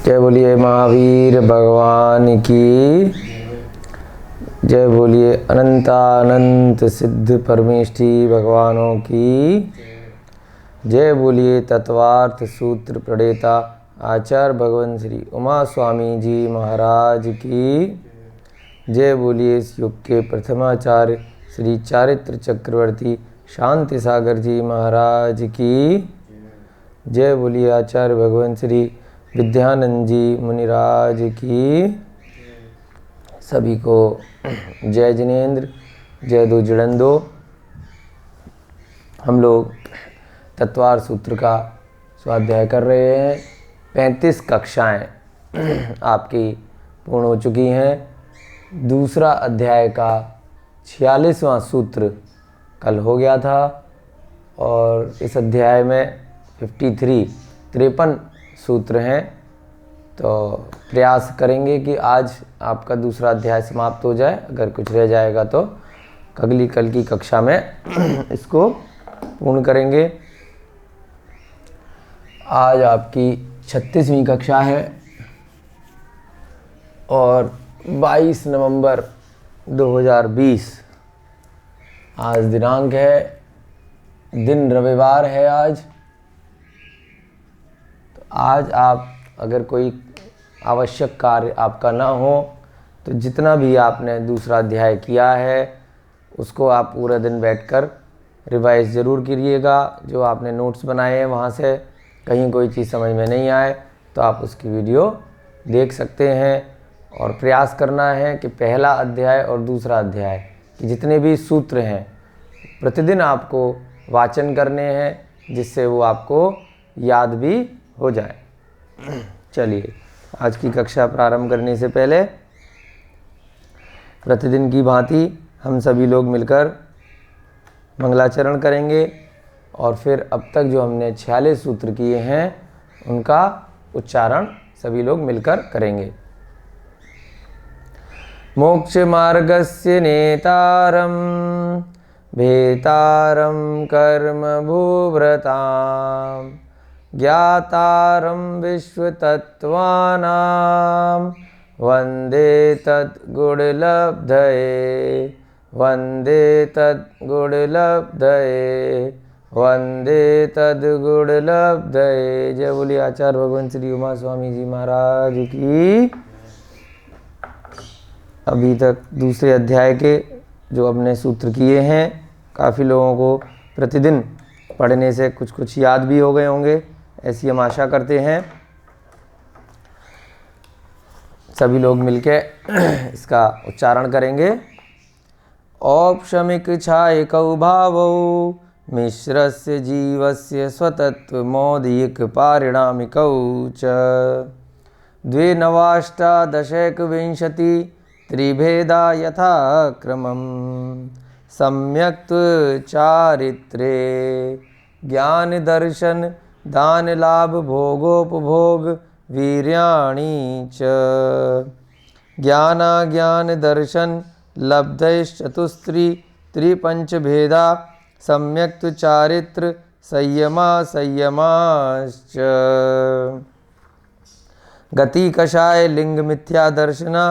जय बोलिए महावीर भगवान की जय। बोलिए अनंतानंत सिद्ध परमेष्ठी भगवानों की जय। बोलिए तत्वार्थ सूत्र प्रणेता आचार्य भगवान श्री उमा स्वामी जी महाराज की जय। बोलिए इस युग के प्रथमाचार्य श्री चारित्र चक्रवर्ती शांति सागर जी महाराज की जय। बोलिए आचार्य भगवान श्री विद्यानंद जी मुनिराज की। सभी को जय जिनेन्द्र, जय दो जड़ंदो। हम लोग तत्वार सूत्र का स्वाध्याय कर रहे हैं। 35 कक्षाएं आपकी पूर्ण हो चुकी हैं। दूसरा अध्याय का 46वां सूत्र कल हो गया था और इस अध्याय में 53 सूत्र हैं। तो प्रयास करेंगे कि आज आपका दूसरा अध्याय समाप्त हो जाए। अगर कुछ रह जाएगा तो कल की कक्षा में इसको पूर्ण करेंगे। आज आपकी 36वीं कक्षा है और 22 नवंबर 2020 आज दिनांक है। दिन रविवार है आज। तो आज आप अगर कोई आवश्यक कार्य आपका ना हो तो जितना भी आपने दूसरा अध्याय किया है उसको आप पूरा दिन बैठकर रिवाइज ज़रूर करिएगा। जो आपने नोट्स बनाए हैं वहाँ से कहीं कोई चीज़ समझ में नहीं आए तो आप उसकी वीडियो देख सकते हैं। और प्रयास करना है कि पहला अध्याय और दूसरा अध्याय कि जितने भी सूत्र हैं प्रतिदिन आपको वाचन करने हैं, जिससे वो आपको याद भी हो जाए। चलिए आज की कक्षा प्रारंभ करने से पहले प्रतिदिन की भांति हम सभी लोग मिलकर मंगलाचरण करेंगे और फिर अब तक जो हमने 46 सूत्र किए हैं उनका उच्चारण सभी लोग मिलकर करेंगे। मोक्ष मार्गस्य नेतारं भेतारं कर्म भूभृतां ज्ञातारं विश्वतत्त्वानां वन्दे तद्गुणलब्धये वन्दे तद्गुणलब्धये वन्दे तद्गुणलब्धये। जय बोलिए आचार्य भगवान श्री उमा स्वामी जी महाराज की। अभी तक दूसरे अध्याय के जो हमने सूत्र किए हैं काफ़ी लोगों को प्रतिदिन पढ़ने से कुछ याद भी हो गए होंगे, ऐसी हम आशा करते हैं। सभी लोग मिलके इसका उच्चारण करेंगे। औपशमिक छायकौ भावौ मिश्रस्य जीवस्य स्वतत्व मौदिक पारिणामिकौ च द्वे नवाष्टादशैकविंशति त्रिभेदा यथा क्रमं सम्यक् चारित्रे ज्ञान दर्शन दान लाभ भोगोपभोग वीर्याणि च ज्ञान दर्शन लब्धैश्चतुस्त्री त्रिपंच भेदा सम्यक् चारित्र संयमाश्च गति कषाय लिंग मिथ्या दर्शना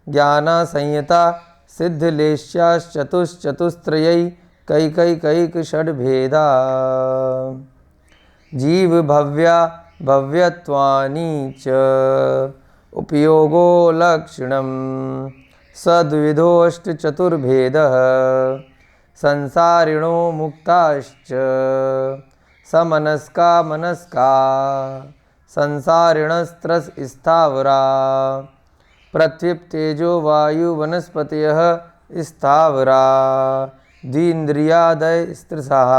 ज्ञाना संयता सिद्धलेश्याश्चतुश्चतुस्त्रयै कैक षड्भेदा जीव भव्या भव्यत्वानि च उपयोगो लक्षणं सद्विधोऽष्टचतुर्भेदः संसारिणो मुक्ताश्च समनस्का मनस्का संसारिणस्त्रस स्थावरा पृथ्वीतेजो वायु वनस्पतयः स्थावरा द्विन्द्रियादय स्त्रसः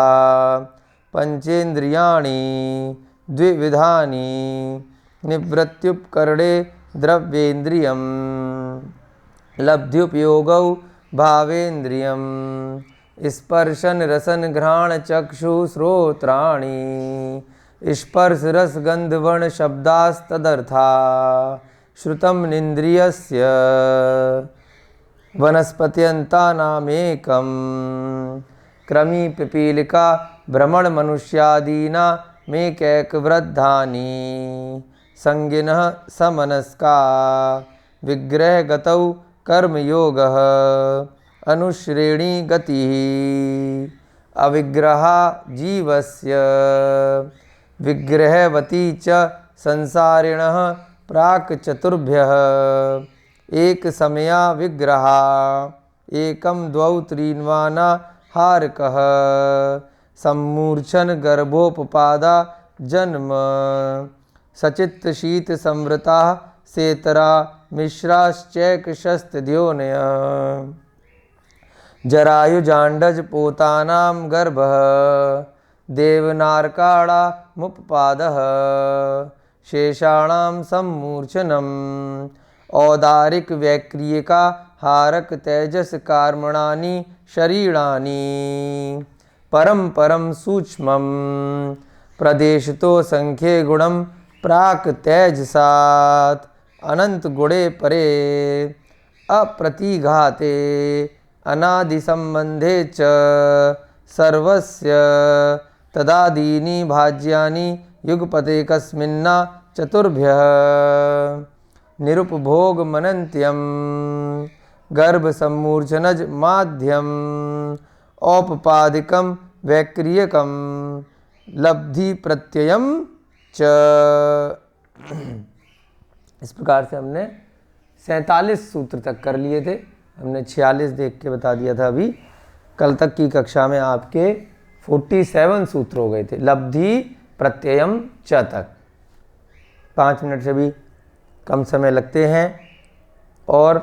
पंचेन्द्रियाणि द्विविधानि निवृत्त्युपकरणे द्रव्येन्द्रियं लब्ध्युपयोगौ भावेन्द्रियं स्पर्शन रसन घ्राण चक्षु श्रोत्राणि स्पर्श रस गंध वर्ण शब्दास्तदर्था श्रुतं निन्द्रियस्य वनस्पत्यन्तानामेकं क्रमी पिपीलिका भ्रमण मनुष्यादीना मेकैकवृद्धानि संगिनः समनस्का विग्रहगतौ कर्मयोगः अनुश्रेणी गतिः अविग्रहा जीवस्य विग्रहवती च संसारिणः प्राक् चतुर्भ्यः एक समया विग्रहा एकं द्वौ त्रीन्वाना हारकः सम्मूर्छन गर्भोपपादा जन्म सचित्त शीत संवृता सेतरा मिश्राश्चैकशस्त्रद्योनय जरायुजाण्डज पोतानां गर्भः देवनारकाणामुपपादः शेषाणां सम्मूर्छनम् औदारिक वैक्रियका हारक तेजस कार्मणानि शरीराणि परम परम सूक्ष्मं प्रदेशतो संख्ये गुणं प्राक तेजसात् अनंत गुणे परे अप्रतिघाते अनादि संबंधे च सर्वस्य तदादीनि भाज्यानि युगपते कस्मिन्ना चतुर्भ्यः निरुपभोग मनन्त्यं गर्भ सम्मूर्छनज माध्यम औपपादिकं वैक्रियकं लब्धि प्रत्ययम च। इस प्रकार से हमने 47 सूत्र तक कर लिए थे। हमने 46 देख के बता दिया था अभी। कल तक की कक्षा में आपके 47 सूत्र हो गए थे लब्धि प्रत्ययम च तक। 5 मिनट से भी कम समय लगते हैं और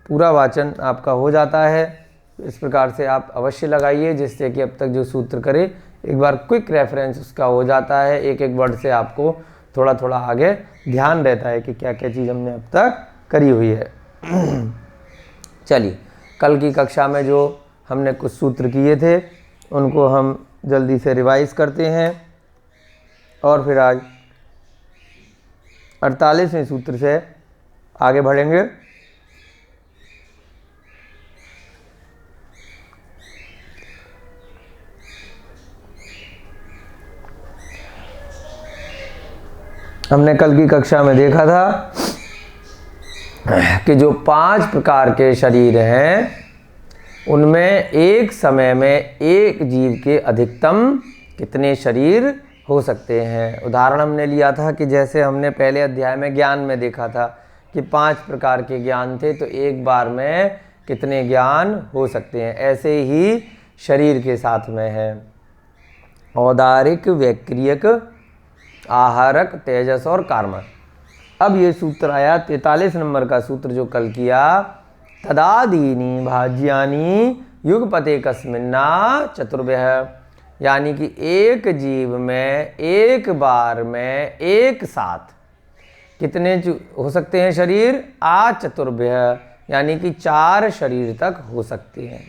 पूरा वाचन आपका हो जाता है। इस प्रकार से आप अवश्य लगाइए जिससे कि अब तक जो सूत्र करे एक बार क्विक रेफरेंस उसका हो जाता है। एक एक वर्ड से आपको थोड़ा थोड़ा आगे ध्यान रहता है कि क्या क्या चीज़ हमने अब तक करी हुई है। चलिए, कल की कक्षा में जो हमने कुछ सूत्र किए थे उनको हम जल्दी से रिवाइज करते हैं और फिर आज 48वें सूत्र से आगे बढ़ेंगे। हमने कल की कक्षा में देखा था कि जो 5 प्रकार के शरीर हैं उनमें एक समय में एक जीव के अधिकतम कितने शरीर हो सकते हैं। उदाहरण हमने लिया था कि जैसे हमने पहले अध्याय में ज्ञान में देखा था कि 5 प्रकार के ज्ञान थे तो एक बार में कितने ज्ञान हो सकते हैं। ऐसे ही शरीर के साथ में है औदारिक, वैक्रियक, आहारक, तेजस और कार्मक। अब ये सूत्र आया 43 नंबर का सूत्र जो कल किया, तदादीनि भाज्यानि युगपते कस्मिन्ना चतुर्भ्यः, यानी कि एक जीव में एक बार में एक साथ कितने हो सकते हैं शरीर, आ चतुर्भ्यः, यानी कि 4 शरीर तक हो सकते हैं।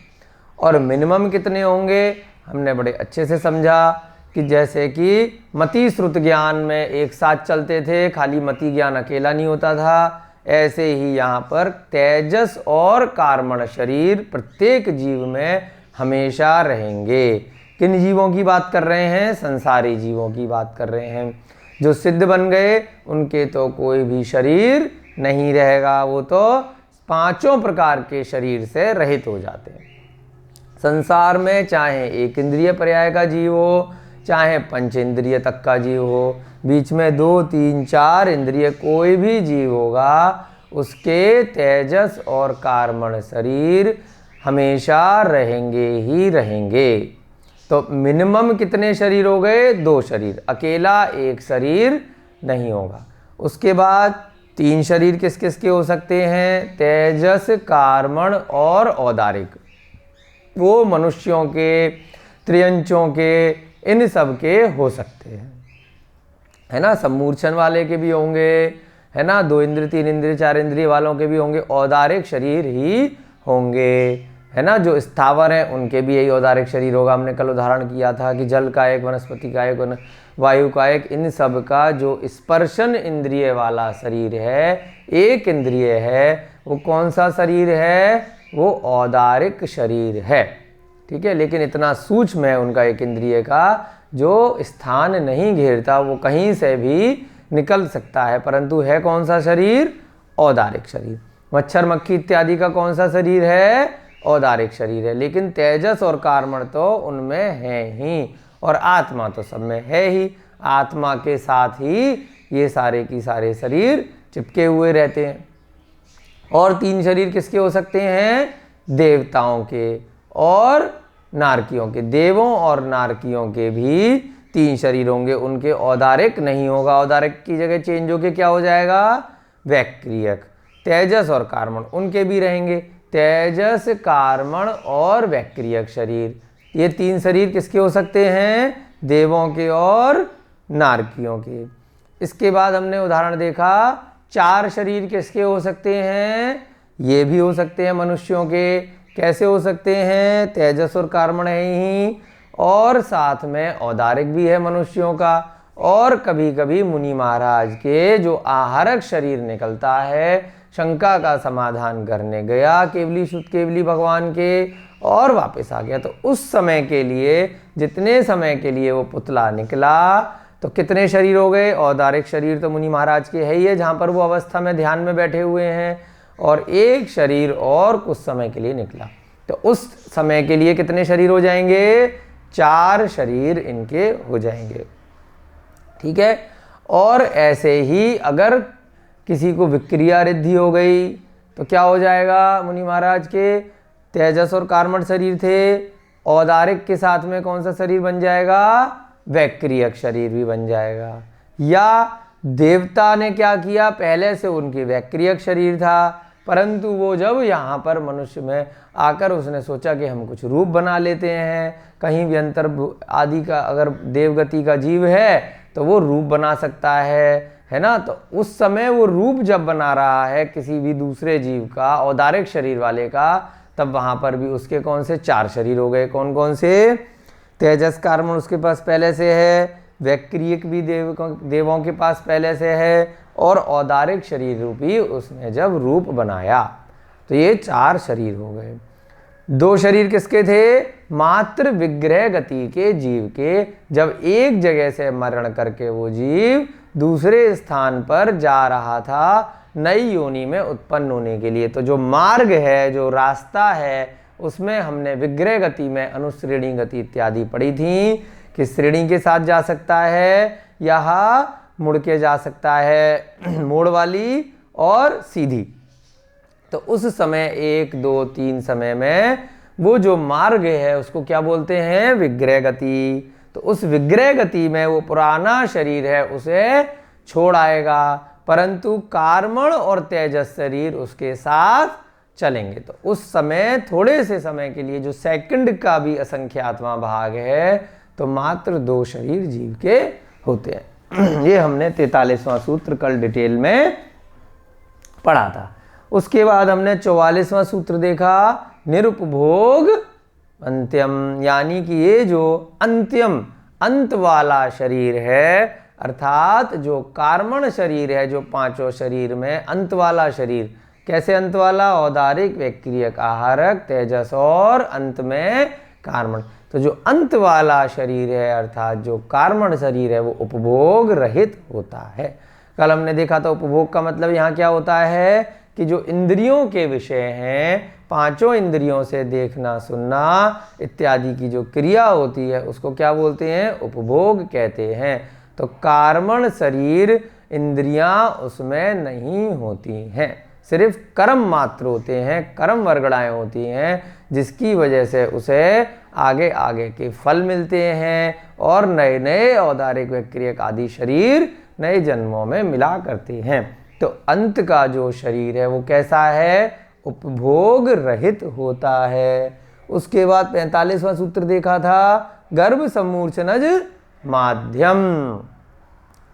और मिनिमम कितने होंगे हमने बड़े अच्छे से समझा कि जैसे कि मति श्रुत ज्ञान में एक साथ चलते थे, खाली मति ज्ञान अकेला नहीं होता था, ऐसे ही यहाँ पर तेजस और कार्मण शरीर प्रत्येक जीव में हमेशा रहेंगे। किन जीवों की बात कर रहे हैं, संसारी जीवों की बात कर रहे हैं। जो सिद्ध बन गए उनके तो कोई भी शरीर नहीं रहेगा, वो तो 5 प्रकार के शरीर से रहित हो जाते हैं। संसार में चाहे एक इंद्रिय पर्याय का जीव हो, चाहे पंच इंद्रिय तक का जीव हो, बीच में 2, 3, 4 इंद्रिय कोई भी जीव होगा उसके तेजस और कार्मण शरीर हमेशा रहेंगे ही रहेंगे। तो मिनिमम कितने शरीर हो गए, 2 शरीर, अकेला एक शरीर नहीं होगा। उसके बाद 3 शरीर किस किस के हो सकते हैं, तेजस, कार्मण और औदारिक। वो मनुष्यों के, त्रियंचों के, इन सब के हो सकते हैं, है ना। सम्मूर्छन वाले के भी होंगे, है ना। 2 इंद्रिय, 3 इंद्रिय, 4 इंद्रिय वालों के भी होंगे, औदारिक शरीर ही होंगे, है ना। जो स्थावर हैं उनके भी यही औदारिक शरीर होगा। हमने कल उदाहरण किया था कि जल का एक, वनस्पति का एक, वायु का एक, इन सब का जो स्पर्शन इंद्रिय वाला शरीर है, एक इंद्रिय है, वो कौन सा शरीर है, वो औदारिक शरीर है, ठीक है। लेकिन इतना सूक्ष्म है उनका एक इंद्रिय का जो स्थान नहीं घेरता वो कहीं से भी निकल सकता है, परंतु है कौन सा शरीर? औदारिक शरीर। मच्छर मक्खी इत्यादि का कौन सा शरीर है? औदारिक शरीर है। लेकिन तेजस और कार्मण तो उनमें है ही, और आत्मा तो सब में है ही। आत्मा के साथ ही ये सारे की सारे शरीर चिपके हुए रहते हैं। और 3 शरीर किसके हो सकते हैं? देवताओं के और नारकियों के। देवों और नारकियों के भी 3 शरीर होंगे, उनके औदारिक नहीं होगा, औदारिक की जगह चेंज होके क्या हो जाएगा? वैक्रियक। तेजस और कार्मण उनके भी रहेंगे, तेजस, कार्मण और वैक्रियक शरीर। ये 3 शरीर किसके हो सकते हैं? देवों के और नारकियों के। इसके बाद हमने उदाहरण देखा 4 शरीर किसके हो सकते हैं? ये भी हो सकते हैं मनुष्यों के। कैसे हो सकते हैं? तेजस और कार्मण है ही, और साथ में औदारिक भी है मनुष्यों का, और कभी कभी मुनि महाराज के जो आहारक शरीर निकलता है, शंका का समाधान करने गया केवली शुद्ध केवली भगवान के और वापस आ गया, तो उस समय के लिए, जितने समय के लिए वो पुतला निकला, तो कितने शरीर हो गए? औदारिक शरीर तो मुनि महाराज के है ही है, जहाँ पर वो अवस्था में ध्यान में बैठे हुए हैं, और एक शरीर और कुछ समय के लिए निकला, तो उस समय के लिए कितने शरीर हो जाएंगे? 4 शरीर इनके हो जाएंगे। ठीक है। और ऐसे ही अगर किसी को विक्रिया रिद्धि हो गई तो क्या हो जाएगा? मुनि महाराज के तेजस और कार्मण शरीर थे, औदारिक के साथ में कौन सा शरीर बन जाएगा? वैक्रियक शरीर भी बन जाएगा। या देवता ने क्या किया? पहले से उनकी वैक्रियक शरीर था, परंतु वो जब यहाँ पर मनुष्य में आकर उसने सोचा कि हम कुछ रूप बना लेते हैं, कहीं भी अंतर आदि का अगर देवगति का जीव है तो वो रूप बना सकता है ना। तो उस समय वो रूप जब बना रहा है किसी भी दूसरे जीव का, औदारिक शरीर वाले का, तब वहाँ पर भी उसके कौन से 4 शरीर हो गए? कौन कौन से? तेजस कार्मण उसके पास पहले से है, वैक्रियक भी देवों के पास पहले से है, और औदारिक शरीर रूपी उसने जब रूप बनाया, तो ये 4 शरीर हो गए। 2 शरीर किसके थे? मात्र विग्रह गति के जीव के। जब एक जगह से मरण करके वो जीव दूसरे स्थान पर जा रहा था नई योनि में उत्पन्न होने के लिए, तो जो मार्ग है, जो रास्ता है, उसमें हमने विग्रह गति में अनुश्रेणी गति इत्यादि पढ़ी थी कि श्रेणी के साथ जा सकता है, यहाँ मुड़ के जा सकता है, मोड़ वाली और सीधी। तो उस समय 1, 2, 3 समय में वो जो मार्ग है उसको क्या बोलते हैं? विग्रह गति। तो उस विग्रह गति में वो पुराना शरीर है उसे छोड़ आएगा, परंतु कार्मण और तेजस शरीर उसके साथ चलेंगे। तो उस समय थोड़े से समय के लिए, जो सेकंड का भी असंख्यातवां भाग है, तो मात्र 2 शरीर जीव के होते हैं। ये हमने 43वां सूत्र कल डिटेल में पढ़ा था। उसके बाद हमने 44वां सूत्र देखा, निरुपभोग अंत्यम, यानी कि ये जो अंत्यम अंत वाला शरीर है, अर्थात जो कार्मण शरीर है, जो 5 शरीर में अंत वाला शरीर, कैसे अंत वाला? औदारिक, वैक्रियक, आहारक, तेजस और अंत में कार्मण। तो जो अंत वाला शरीर है, अर्थात जो कार्मण शरीर है, वो उपभोग रहित होता है। कल हमने देखा था उपभोग का मतलब यहाँ क्या होता है कि जो इंद्रियों के विषय हैं, 5 इंद्रियों से देखना, सुनना इत्यादि की जो क्रिया होती है, उसको क्या बोलते हैं? उपभोग कहते हैं। तो कार्मण शरीर, इंद्रियां उसमें नहीं होती हैं, सिर्फ कर्म मात्र होते हैं, कर्म वर्गणाएं होती हैं, जिसकी वजह से उसे आगे आगे के फल मिलते हैं और नए नए औदारिक, वैक्रियक आदि शरीर नए जन्मों में मिला करते हैं। तो अंत का जो शरीर है वो कैसा है? उपभोग रहित होता है। उसके बाद 45वां सूत्र देखा था, गर्भ सम्मूर्छनज माध्यम।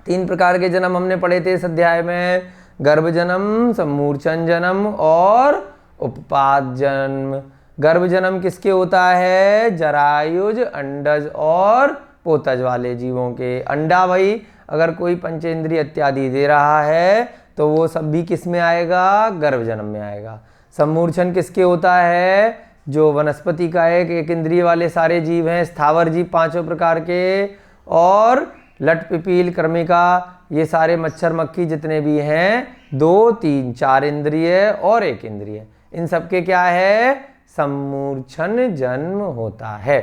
3 प्रकार के जन्म हमने पढ़े थे इस अध्याय में, गर्भ जन्म, सम्मूर्छन जन्म और उपपाद जन्म। गर्भ जन्म किसके होता है? जरायुज, अंडज और पोतज वाले जीवों के। अंडा भाई अगर कोई पंचेंद्रिय इत्यादि दे रहा है तो वो सब भी किस में आएगा? गर्भ जन्म में आएगा। सम्मूर्छन किसके होता है? जो वनस्पति का एक इंद्रिय वाले सारे जीव हैं, स्थावर जीव 5 प्रकार के, और लट पिपील कृमिका, ये सारे मच्छर मक्खी जितने भी हैं 2, 3, 4 इंद्रिय और 1 इंद्रिय, इन सबके क्या है, सम्मूर्छन जन्म होता है।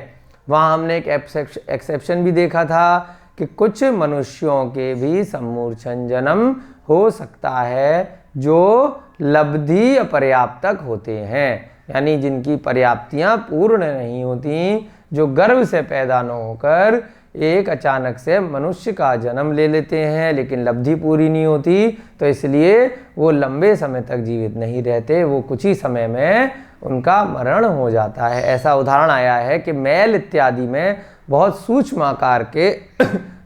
वहाँ हमने एक एक्सेप्शन भी देखा था कि कुछ मनुष्यों के भी सम्मूर्छन जन्म हो सकता है जो लब्धि अपर्याप्तक होते हैं, यानी जिनकी पर्याप्तियाँ पूर्ण नहीं होती, जो गर्भ से पैदा न होकर एक अचानक से मनुष्य का जन्म ले लेते हैं लेकिन लब्धि पूरी नहीं होती, तो इसलिए वो लंबे समय तक जीवित नहीं रहते, वो कुछ ही समय में उनका मरण हो जाता है। ऐसा उदाहरण आया है कि मैल इत्यादि में बहुत सूक्ष्म आकार के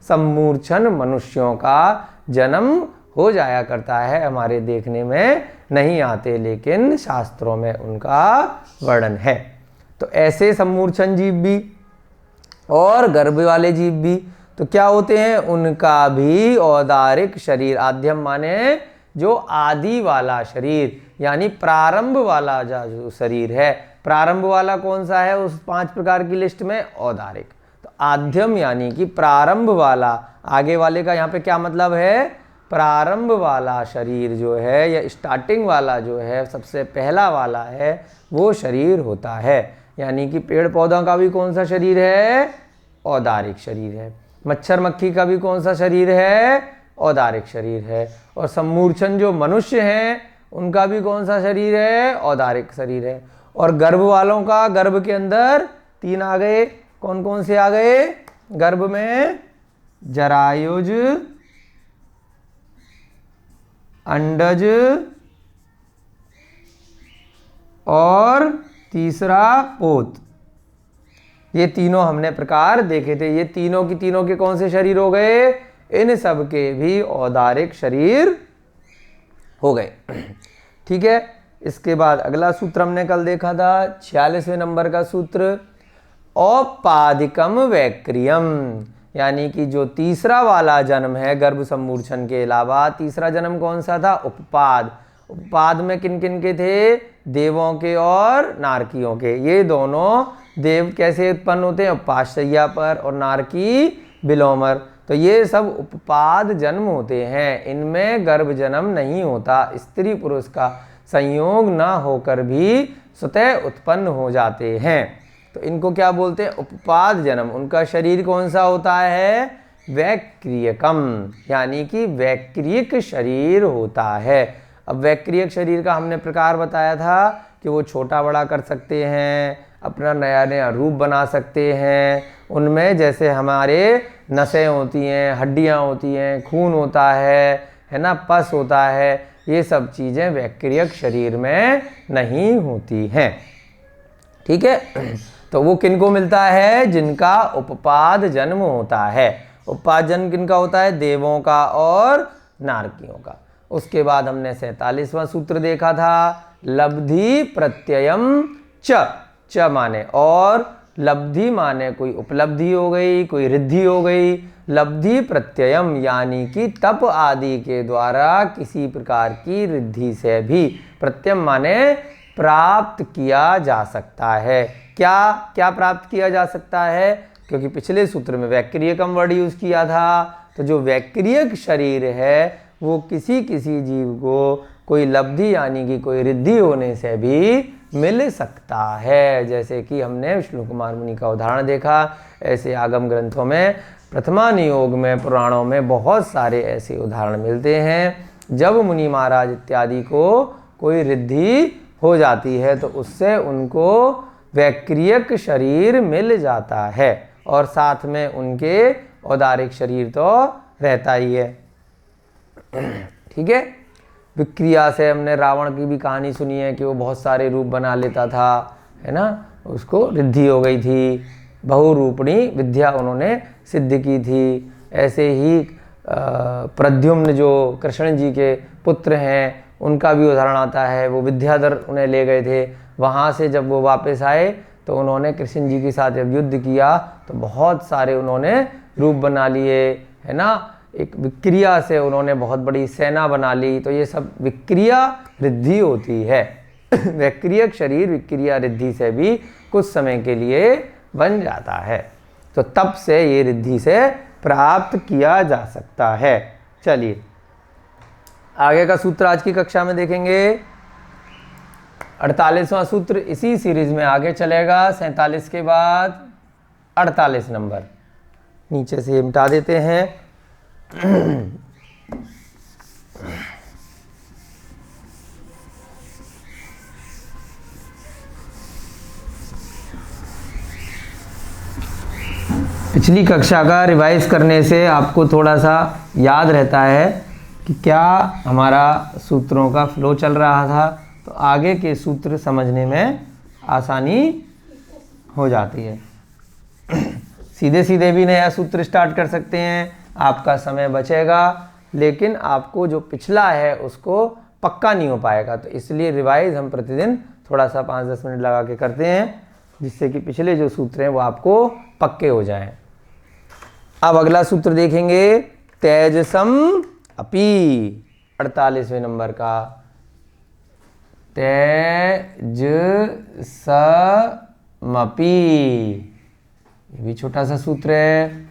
सम्मूर्छन मनुष्यों का जन्म हो जाया करता है, हमारे देखने में नहीं आते लेकिन शास्त्रों में उनका वर्णन है। तो ऐसे सम्मूर्छन जीव भी और गर्भ वाले जीव भी तो क्या होते हैं, उनका भी औदारिक शरीर, आद्यम माने जो आदि वाला शरीर, यानी प्रारंभ वाला जो शरीर है, प्रारंभ वाला कौन सा है उस 5 प्रकार की लिस्ट में, औदारिक। तो आद्यम यानी कि प्रारंभ वाला, आगे वाले का यहाँ पे क्या मतलब है, प्रारंभ वाला शरीर जो है या स्टार्टिंग वाला जो है, सबसे पहला वाला है, वो शरीर होता है। यानी कि पेड़ पौधों का भी कौन सा शरीर है, औदारिक शरीर है। मच्छर मक्खी का भी कौन सा शरीर है, औदारिक शरीर है। और सम्मूर्छन जो मनुष्य हैं उनका भी कौन सा शरीर है, औदारिक शरीर है। और गर्भ वालों का, गर्भ के अंदर 3 आ गए, कौन कौन से आ गए, गर्भ में जरायुज, अंडज और तीसरा पोत, ये तीनों हमने प्रकार देखे थे। ये तीनों के कौन से शरीर हो गए, इन सब के भी औदारिक शरीर हो गए। ठीक है, इसके बाद अगला सूत्र हमने कल देखा था 46वें नंबर का सूत्र, औपाधिकम वैक्रियम, यानी कि जो तीसरा वाला जन्म है गर्भ सम्मूर्छन के अलावा, तीसरा जन्म कौन सा था, उपपाद। उपपाद में किन किन के थे, देवों के और नारकियों के। ये दोनों देव कैसे उत्पन्न होते हैं, उपाशय्या पर, और नारकी बिलोमर। तो ये सब उपपाद जन्म होते हैं, इनमें गर्भ जन्म नहीं होता, स्त्री पुरुष का संयोग ना होकर भी स्वतः उत्पन्न हो जाते हैं। तो इनको क्या बोलते हैं, उपपाद जन्म। उनका शरीर कौन सा होता है, वैक्रियकम, यानी कि वैक्रियक शरीर होता है। अब वैक्रियक शरीर का हमने प्रकार बताया था कि वो छोटा बड़ा कर सकते हैं, अपना नया नया रूप बना सकते हैं। उनमें जैसे हमारे नसें होती हैं, हड्डियां होती हैं, खून होता है ना, पस होता है, ये सब चीज़ें वैक्रियक शरीर में नहीं होती हैं। ठीक है, तो वो किनको मिलता है, जिनका उपपाद जन्म होता है। उपपाद जन्म किनका होता है, देवों का और नारकियों का। उसके बाद हमने 47वां सूत्र देखा था, लब्धि प्रत्ययम च माने और, लब्धि माने कोई उपलब्धि हो गई, कोई रिद्धि हो गई। लब्धि प्रत्ययम यानी कि तप आदि के द्वारा किसी प्रकार की रिद्धि से भी, प्रत्ययम माने प्राप्त किया जा सकता है। क्या क्या प्राप्त किया जा सकता है, क्योंकि पिछले सूत्र में वैक्रियकम वर्ड यूज किया था, तो जो वैक्रियक शरीर है वो किसी किसी जीव को कोई लब्धि यानी कि कोई रिद्धि होने से भी मिल सकता है। जैसे कि हमने विष्णु कुमार मुनि का उदाहरण देखा, ऐसे आगम ग्रंथों में, प्रथमानुयोग में, पुराणों में बहुत सारे ऐसे उदाहरण मिलते हैं। जब मुनि महाराज इत्यादि को कोई रिद्धि हो जाती है तो उससे उनको वैक्रियक शरीर मिल जाता है, और साथ में उनके औदारिक शरीर तो रहता ही है। ठीक है, विक्रिया से हमने रावण की भी कहानी सुनी है कि वो बहुत सारे रूप बना लेता था, है ना, उसको रिद्धि हो गई थी, बहुरूपणी विद्या उन्होंने सिद्ध की थी। ऐसे ही प्रद्युम्न जो कृष्ण जी के पुत्र हैं उनका भी उदाहरण आता है, वो विद्याधर उन्हें ले गए थे, वहाँ से जब वो वापस आए तो उन्होंने कृष्ण जी के साथ जब युद्ध किया तो बहुत सारे उन्होंने रूप बना लिए, है ना, एक विक्रिया से उन्होंने बहुत बड़ी सेना बना ली। तो ये सब विक्रिया रिद्धि होती है। वैक्रियक शरीर विक्रिया रिद्धि से भी कुछ समय के लिए बन जाता है, तो तब से ये रिद्धि से प्राप्त किया जा सकता है। चलिए आगे का सूत्र आज की कक्षा में देखेंगे। 48वां सूत्र इसी सीरीज में आगे चलेगा। 47 के बाद 48 नंबर नीचे से मिटा देते हैं। पिछली कक्षा का रिवाइज करने से आपको थोड़ा सा याद रहता है कि क्या हमारा सूत्रों का फ्लो चल रहा था, तो आगे के सूत्र समझने में आसानी हो जाती है। सीधे सीधे भी नया सूत्र स्टार्ट कर सकते हैं, आपका समय बचेगा, लेकिन आपको जो पिछला है उसको पक्का नहीं हो पाएगा। तो इसलिए रिवाइज हम प्रतिदिन थोड़ा सा 5-10 मिनट लगा के करते हैं, जिससे कि पिछले जो सूत्र हैं वो आपको पक्के हो जाएं। अब अगला सूत्र देखेंगे, तेजसम अपि, 48वें नंबर का। तेजसमपि, ये भी छोटा सा सूत्र है।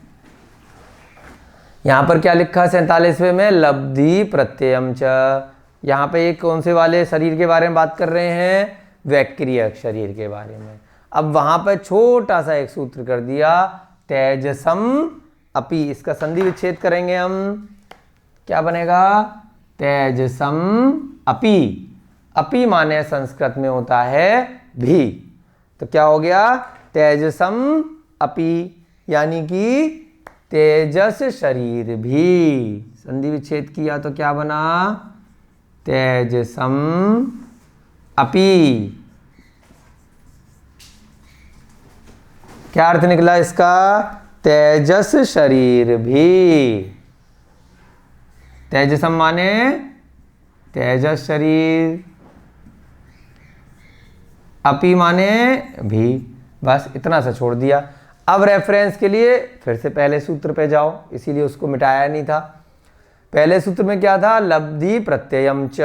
यहाँ पर क्या लिखा है 47वें में, लब्धि प्रत्ययम च। यहाँ पे एक कौन से वाले शरीर के बारे में बात कर रहे हैं, वैक्रियक शरीर के बारे में। अब वहाँ पर छोटा सा एक सूत्र कर दिया, तेजसम अपि। इसका संधि विच्छेद करेंगे हम, क्या बनेगा, तेजसम अपि। अपि माने संस्कृत में होता है भी, तो क्या हो गया, तेजसम अपि, यानी कि तेजस शरीर भी। संधि विच्छेद किया तो क्या बना, तेजसम अपि। क्या अर्थ निकला इसका, तेजस शरीर भी। तेजसम माने तेजस शरीर, अपि माने भी, बस इतना सा छोड़ दिया। अब रेफरेंस के लिए फिर से पहले सूत्र पे जाओ, इसीलिए उसको मिटाया नहीं था। पहले सूत्र में क्या था, लब्धि प्रत्ययम च।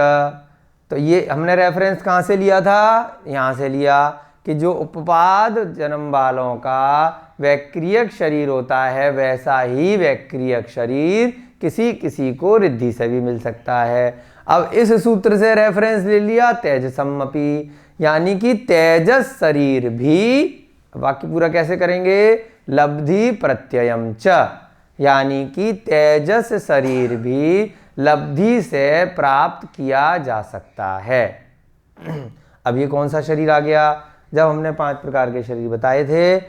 तो ये हमने रेफरेंस कहाँ से लिया था, यहाँ से लिया कि जो उपपाद जन्म वालों का वैक्रियक शरीर होता है, वैसा ही वैक्रियक शरीर किसी किसी को रिद्धि से भी मिल सकता है। अब इस सूत्र से रेफरेंस ले लिया तेजसमपि, यानी कि तेजस शरीर भी। बाकी पूरा कैसे करेंगे, लब्धि प्रत्ययम च, यानी कि तेजस शरीर भी लब्धि से प्राप्त किया जा सकता है। अब ये कौन सा शरीर आ गया, जब हमने 5 प्रकार के शरीर बताए थे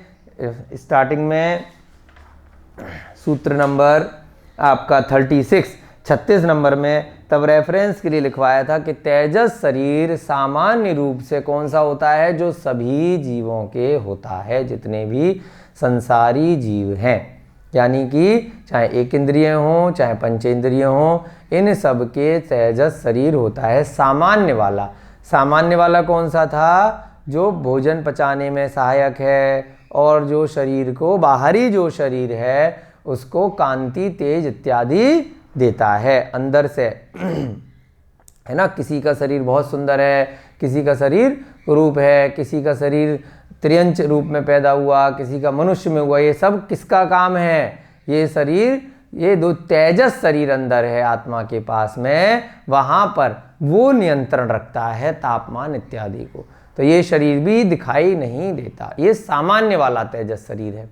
स्टार्टिंग में, सूत्र नंबर आपका 36 नंबर में, तब रेफरेंस के लिए लिखवाया था कि तेजस शरीर सामान्य रूप से कौन सा होता है, जो सभी जीवों के होता है, जितने भी संसारी जीव हैं, यानी कि चाहे एक इंद्रिय हो चाहे पंचेंद्रिय हो, इन सब के तेजस शरीर होता है सामान्य वाला। सामान्य वाला कौन सा था, जो भोजन पचाने में सहायक है, और जो शरीर को, बाहरी जो शरीर है उसको कांति तेज इत्यादि देता है अंदर से, है ना। किसी का शरीर बहुत सुंदर है, किसी का शरीर रूप है, किसी का शरीर त्रियंच रूप में पैदा हुआ, किसी का मनुष्य में हुआ। ये सब किसका काम है, ये शरीर, ये दो तेजस शरीर अंदर है आत्मा के पास में, वहाँ पर वो नियंत्रण रखता है तापमान इत्यादि को। तो ये शरीर भी दिखाई नहीं देता, ये सामान्य वाला तेजस शरीर है।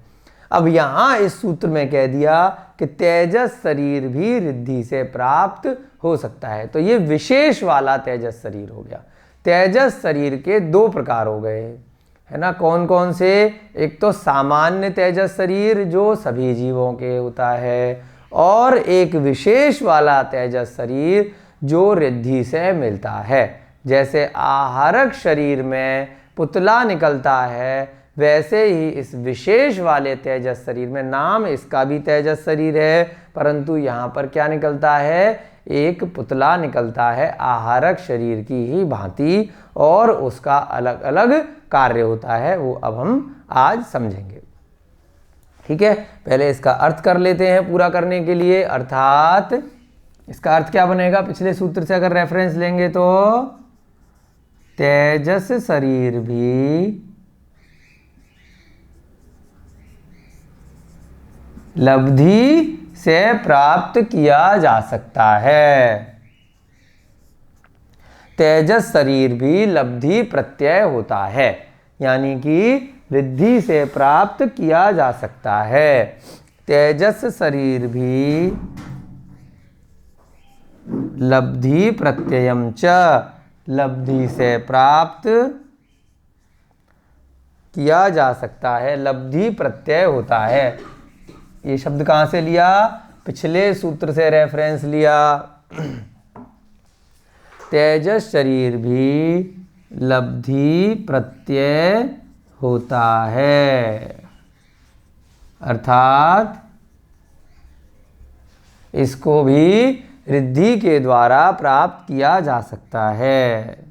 अब यहाँ इस सूत्र में कह दिया कि तेजस शरीर भी रिद्धि से प्राप्त हो सकता है, तो ये विशेष वाला तेजस शरीर हो गया। तेजस शरीर के 2 प्रकार हो गए, है ना। कौन कौन से, एक तो सामान्य तेजस शरीर जो सभी जीवों के होता है, और एक विशेष वाला तेजस शरीर जो रिद्धि से मिलता है। जैसे आहारक शरीर में पुतला निकलता है, वैसे ही इस विशेष वाले तेजस शरीर में, नाम इसका भी तेजस शरीर है, परंतु यहाँ पर क्या निकलता है, एक पुतला निकलता है आहारक शरीर की ही भांति, और उसका अलग अलग कार्य होता है, वो अब हम आज समझेंगे। ठीक है, पहले इसका अर्थ कर लेते हैं पूरा करने के लिए। अर्थात इसका अर्थ क्या बनेगा, पिछले सूत्र से अगर रेफरेंस लेंगे तो तेजस शरीर भी लब्धि से प्राप्त किया जा सकता है। तेजस शरीर भी लब्धि प्रत्यय होता है, यानी कि रिद्धि से प्राप्त किया जा सकता है। तेजस शरीर भी लब्धि प्रत्ययम च, लब्धि से प्राप्त किया जा सकता है, लब्धि प्रत्यय होता है। ये शब्द कहाँ से लिया? पिछले सूत्र से रेफरेंस लिया। तेजस शरीर भी लब्धि प्रत्यय होता है, अर्थात इसको भी रिद्धि के द्वारा प्राप्त किया जा सकता है।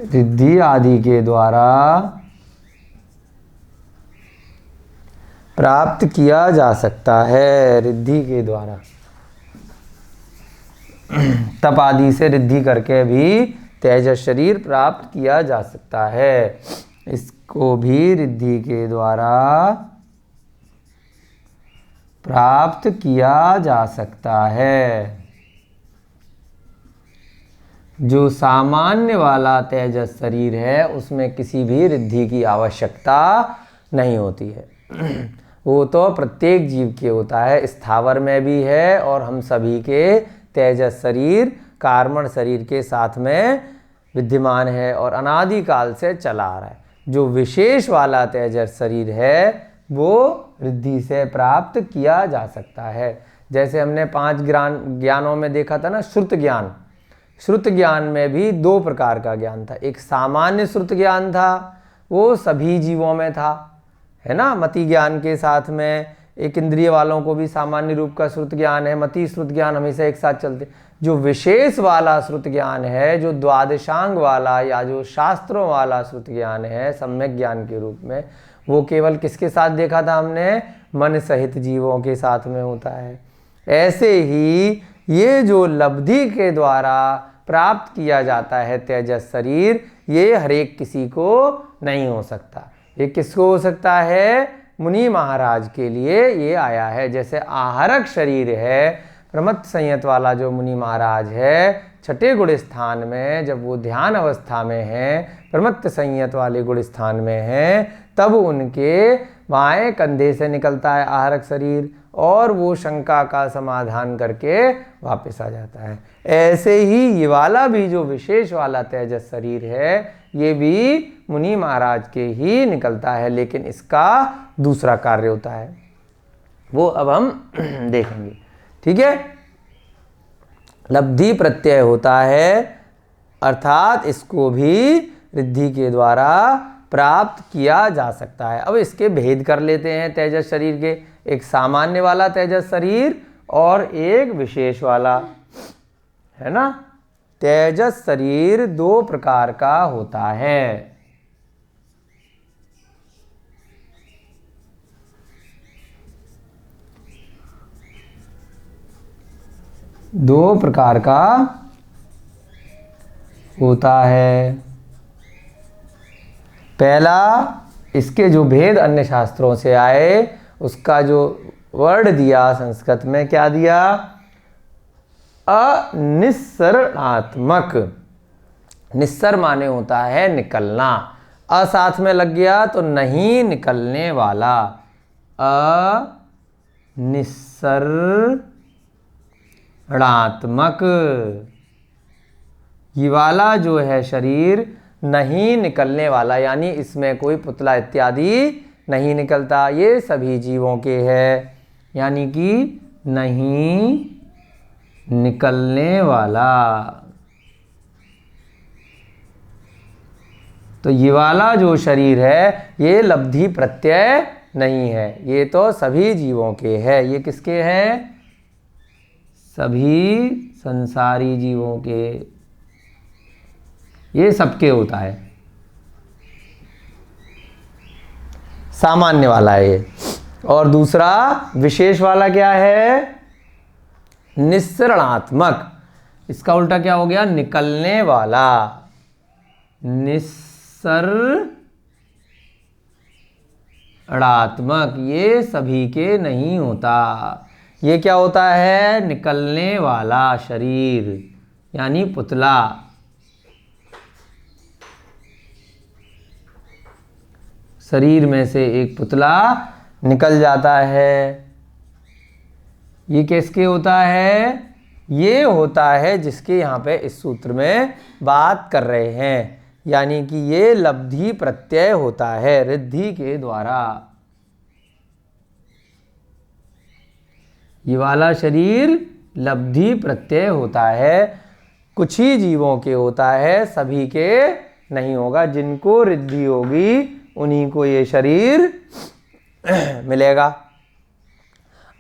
रिद्धि आदि के द्वारा प्राप्त किया जा सकता है, रिद्धि के द्वारा। तप आदि से रिद्धि करके भी तेजस शरीर प्राप्त किया जा सकता है। इसको भी रिद्धि के द्वारा प्राप्त किया जा सकता है। जो सामान्य वाला तेजस शरीर है उसमें किसी भी रिद्धि की आवश्यकता नहीं होती है। वो तो प्रत्येक जीव के होता है, स्थावर में भी है और हम सभी के तेजस शरीर कार्मण शरीर के साथ में विद्यमान है और अनादिकाल से चला आ रहा है। जो विशेष वाला तेजस शरीर है वो रिद्धि से प्राप्त किया जा सकता है। जैसे हमने 5 ज्ञानों में देखा था ना, श्रुत ज्ञान। श्रुत ज्ञान में भी 2 प्रकार का ज्ञान था। एक सामान्य श्रुत ज्ञान था, वो सभी जीवों में था, है ना, मति ज्ञान के साथ में। एक इंद्रिय वालों को भी सामान्य रूप का श्रुत ज्ञान है, मति श्रुत ज्ञान हमेशा एक साथ चलते। जो विशेष वाला श्रुत ज्ञान है, जो द्वादशांग वाला या जो शास्त्रों वाला श्रुत ज्ञान है सम्यक ज्ञान के रूप में, वो केवल किसके साथ देखा था हमने? मन सहित जीवों के साथ में होता है। ऐसे ही ये जो लब्धि के द्वारा प्राप्त किया जाता है तेजस शरीर, ये हर एक किसी को नहीं हो सकता। ये किसको हो सकता है? मुनि महाराज के लिए ये आया है। जैसे आहारक शरीर है, प्रमत्त संयत वाला जो मुनि महाराज है, छठे गुण स्थान में जब वो ध्यान अवस्था में हैं, प्रमत्त संयत वाले गुण स्थान में हैं, तब उनके बाएं कंधे से निकलता है आहारक शरीर और वो शंका का समाधान करके वापस आ जाता है। ऐसे ही ये वाला भी जो विशेष वाला तेजस शरीर है, ये भी मुनि महाराज के ही निकलता है, लेकिन इसका दूसरा कार्य होता है, वो अब हम देखेंगे। ठीक है, लब्धि प्रत्यय होता है, अर्थात इसको भी रिद्धि के द्वारा प्राप्त किया जा सकता है। अब इसके भेद कर लेते हैं तेजस शरीर के, एक सामान्य वाला तेजस शरीर और एक विशेष वाला, है ना। तेजस शरीर 2 प्रकार का होता है। दो प्रकार का होता है। पहला, इसके जो भेद अन्य शास्त्रों से आए, उसका जो वर्ड दिया संस्कृत में, क्या दिया? अनिस्सरणात्मक। निस्सर माने होता है निकलना, अ साथ में लग गया तो नहीं निकलने वाला। अनिस्सरणात्मक, ये वाला जो है शरीर नहीं निकलने वाला, यानी इसमें कोई पुतला इत्यादि नहीं निकलता, ये सभी जीवों के है, यानी कि नहीं निकलने वाला। तो ये वाला जो शरीर है ये लब्धि प्रत्यय नहीं है, ये तो सभी जीवों के है। ये किसके हैं? सभी संसारी जीवों के, ये सबके होता है। सामान्य वाला है ये। और दूसरा विशेष वाला क्या है? निस्सरणात्मक। इसका उल्टा क्या हो गया? निकलने वाला। निस्सरणात्मक, ये सभी के नहीं होता। ये क्या होता है? निकलने वाला शरीर यानी पुतला। शरीर में से एक पुतला निकल जाता है। ये किसके होता है? ये होता है जिसके यहाँ पे इस सूत्र में बात कर रहे हैं, यानी कि ये लब्धि प्रत्यय होता है रिद्धि के द्वारा। ये वाला शरीर लब्धि प्रत्यय होता है, कुछ ही जीवों के होता है, सभी के नहीं होगा। जिनको रिद्धि होगी उन्हीं को ये शरीर मिलेगा।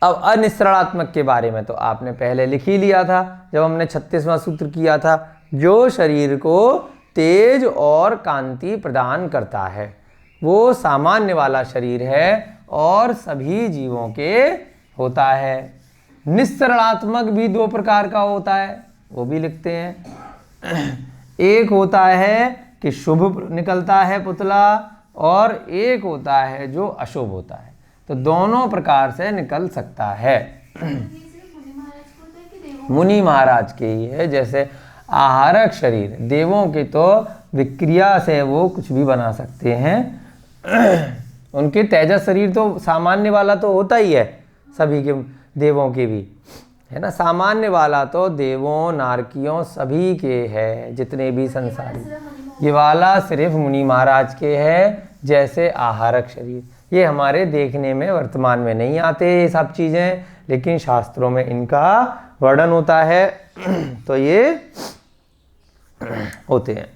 अब अनिस्सरणात्मक के बारे में तो आपने पहले लिख ही लिया था जब हमने 36वां सूत्र किया था। जो शरीर को तेज और कांति प्रदान करता है वो सामान्य वाला शरीर है और सभी जीवों के होता है। निस्सरणात्मक भी दो प्रकार का होता है, वो भी लिखते हैं। एक होता है कि शुभ निकलता है पुतला, और एक होता है जो अशुभ होता है। तो दोनों प्रकार से निकल सकता है। मुनि महाराज के ही है। जैसे आहारक शरीर, देवों के तो विक्रिया से वो कुछ भी बना सकते हैं। उनके तेजस शरीर तो सामान्य वाला तो होता ही है, सभी के देवों के भी है ना। सामान्य वाला तो देवों नारकियों सभी के है, जितने भी संसारी। ये वाला सिर्फ मुनि महाराज के है। जैसे आहारक शरीर, ये हमारे देखने में वर्तमान में नहीं आते ये सब चीज़ें, लेकिन शास्त्रों में इनका वर्णन होता है। तो ये होते हैं,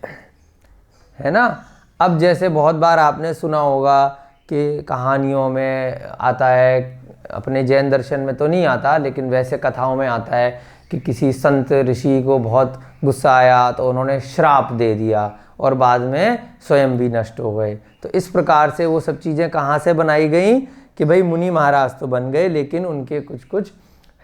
है ना। अब जैसे बहुत बार आपने सुना होगा कि कहानियों में आता है, अपने जैन दर्शन में तो नहीं आता, लेकिन वैसे कथाओं में आता है कि किसी संत ऋषि को बहुत गुस्सा आया तो उन्होंने श्राप दे दिया और बाद में स्वयं भी नष्ट हो गए। तो इस प्रकार से वो सब चीज़ें कहाँ से बनाई गई कि भाई मुनि महाराज तो बन गए, लेकिन उनके कुछ कुछ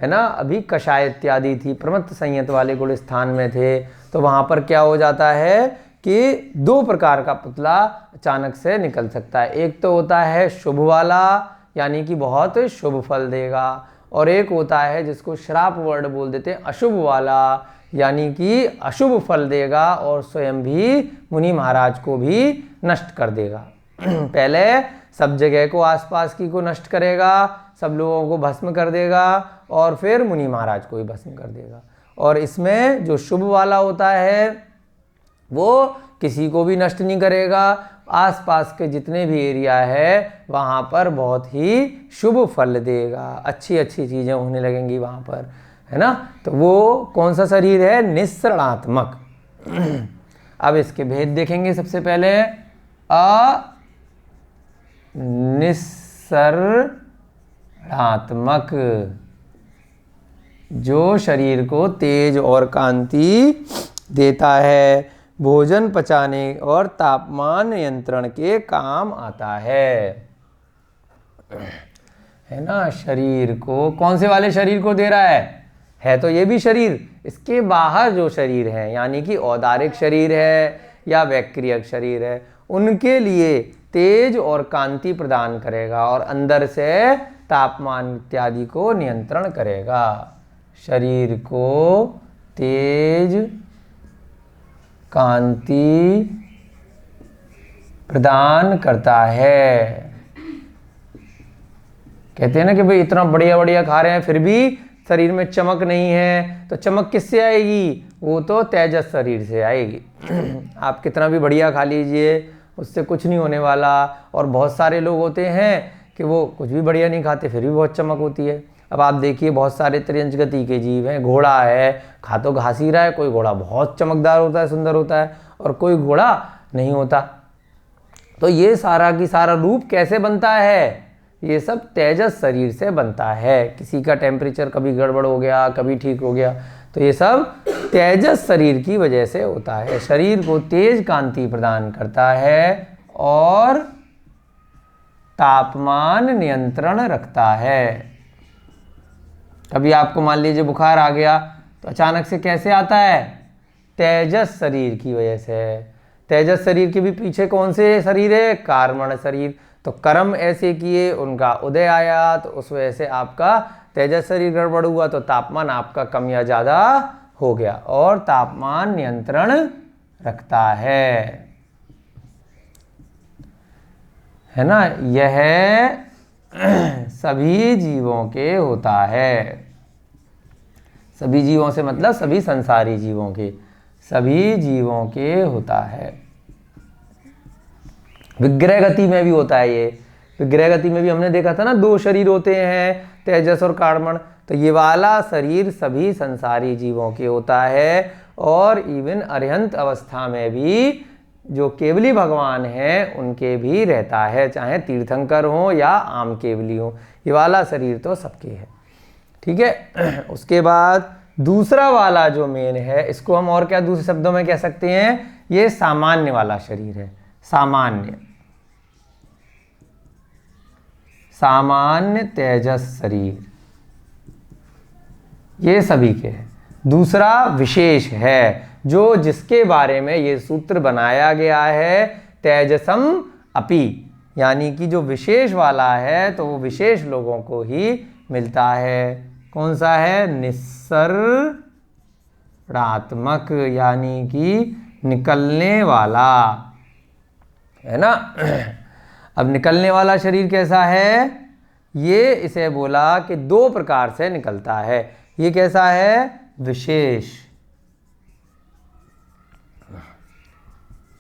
है ना, अभी कषाय इत्यादि थी, प्रमत्त संयत वाले गुण स्थान में थे। तो वहाँ पर क्या हो जाता है कि दो प्रकार का पुतला अचानक से निकल सकता है। एक तो होता है शुभ वाला, यानी कि बहुत शुभ फल देगा, और एक होता है जिसको श्राप वर्ड बोल देते हैं, अशुभ वाला, यानी कि अशुभ फल देगा और स्वयं भी मुनि महाराज को भी नष्ट कर देगा। पहले सब जगह को, आसपास की को नष्ट करेगा, सब लोगों को भस्म कर देगा, और फिर मुनि महाराज को भी भस्म कर देगा। और इसमें जो शुभ वाला होता है वो किसी को भी नष्ट नहीं करेगा, आसपास के जितने भी एरिया है वहाँ पर बहुत ही शुभ फल देगा, अच्छी अच्छी चीज़ें होने लगेंगी वहाँ पर, है ना। तो वो कौन सा शरीर है? निस्सरणात्मक। अब इसके भेद देखेंगे। सबसे पहले अनिस्सरणात्मक, जो शरीर को तेज और कांति देता है, भोजन पचाने और तापमान नियंत्रण के काम आता है ना। शरीर को कौन से वाले शरीर को दे रहा है तो ये भी शरीर, इसके बाहर जो शरीर है, यानी कि औदारिक शरीर है या वैक्रियक शरीर है, उनके लिए तेज और कांति प्रदान करेगा और अंदर से तापमान इत्यादि को नियंत्रण करेगा। शरीर को तेज कांति प्रदान करता है। कहते हैं ना कि भाई इतना बढ़िया बढ़िया खा रहे हैं फिर भी शरीर में चमक नहीं है, तो चमक किससे आएगी? वो तो तेजस शरीर से आएगी। आप कितना भी बढ़िया खा लीजिए, उससे कुछ नहीं होने वाला। और बहुत सारे लोग होते हैं कि वो कुछ भी बढ़िया नहीं खाते फिर भी बहुत चमक होती है। अब आप देखिए बहुत सारे त्रियंच गति के जीव हैं, घोड़ा है, खा तो घास ही रहा है, कोई घोड़ा बहुत चमकदार होता है, सुंदर होता है, और कोई घोड़ा नहीं होता। तो ये सारा की सारा रूप कैसे बनता है? ये सब तेजस शरीर से बनता है। किसी का टेम्परेचर कभी गड़बड़ हो गया, कभी ठीक हो गया, तो ये सब तेजस शरीर की वजह से होता है। शरीर को तेज कांति प्रदान करता है और तापमान नियंत्रण रखता है। कभी आपको मान लीजिए बुखार आ गया तो अचानक से कैसे आता है? तेजस शरीर की वजह से। तेजस शरीर के भी पीछे कौन से शरीर है? कार्मण शरीर। तो कर्म ऐसे किए, उनका उदय आया, तो उस वजह से आपका तेजस शरीर गड़बड़ हुआ, तो तापमान आपका कम या ज़्यादा हो गया। और तापमान नियंत्रण रखता है ना। यह सभी जीवों के होता है। सभी जीवों से मतलब सभी संसारी जीवों के, सभी जीवों के होता है। विग्रह गति में भी होता है ये। विग्रह गति में भी हमने देखा था ना, 2 शरीर होते हैं, तेजस और कार्मण। तो ये वाला शरीर सभी संसारी जीवों के होता है। और इवन अरिहंत अवस्था में भी जो केवली भगवान हैं उनके भी रहता है, चाहे तीर्थंकर हो या आम केवली हो। ये वाला शरीर तो सबके है, ठीक है। उसके बाद दूसरा वाला जो मेन है, इसको हम और क्या दूसरे शब्दों में कह सकते हैं? ये सामान्य वाला शरीर है। सामान्य तेजस शरीर, ये सभी के है। दूसरा विशेष है, जो जिसके बारे में ये सूत्र बनाया गया है, तेजसम अपि, यानी कि जो विशेष वाला है तो वो विशेष लोगों को ही मिलता है। कौन सा है? निस्सरणात्मक, यानी कि निकलने वाला, है ना। अब निकलने वाला शरीर कैसा है? ये इसे बोला कि 2 प्रकार से निकलता है। ये कैसा है? विशेष।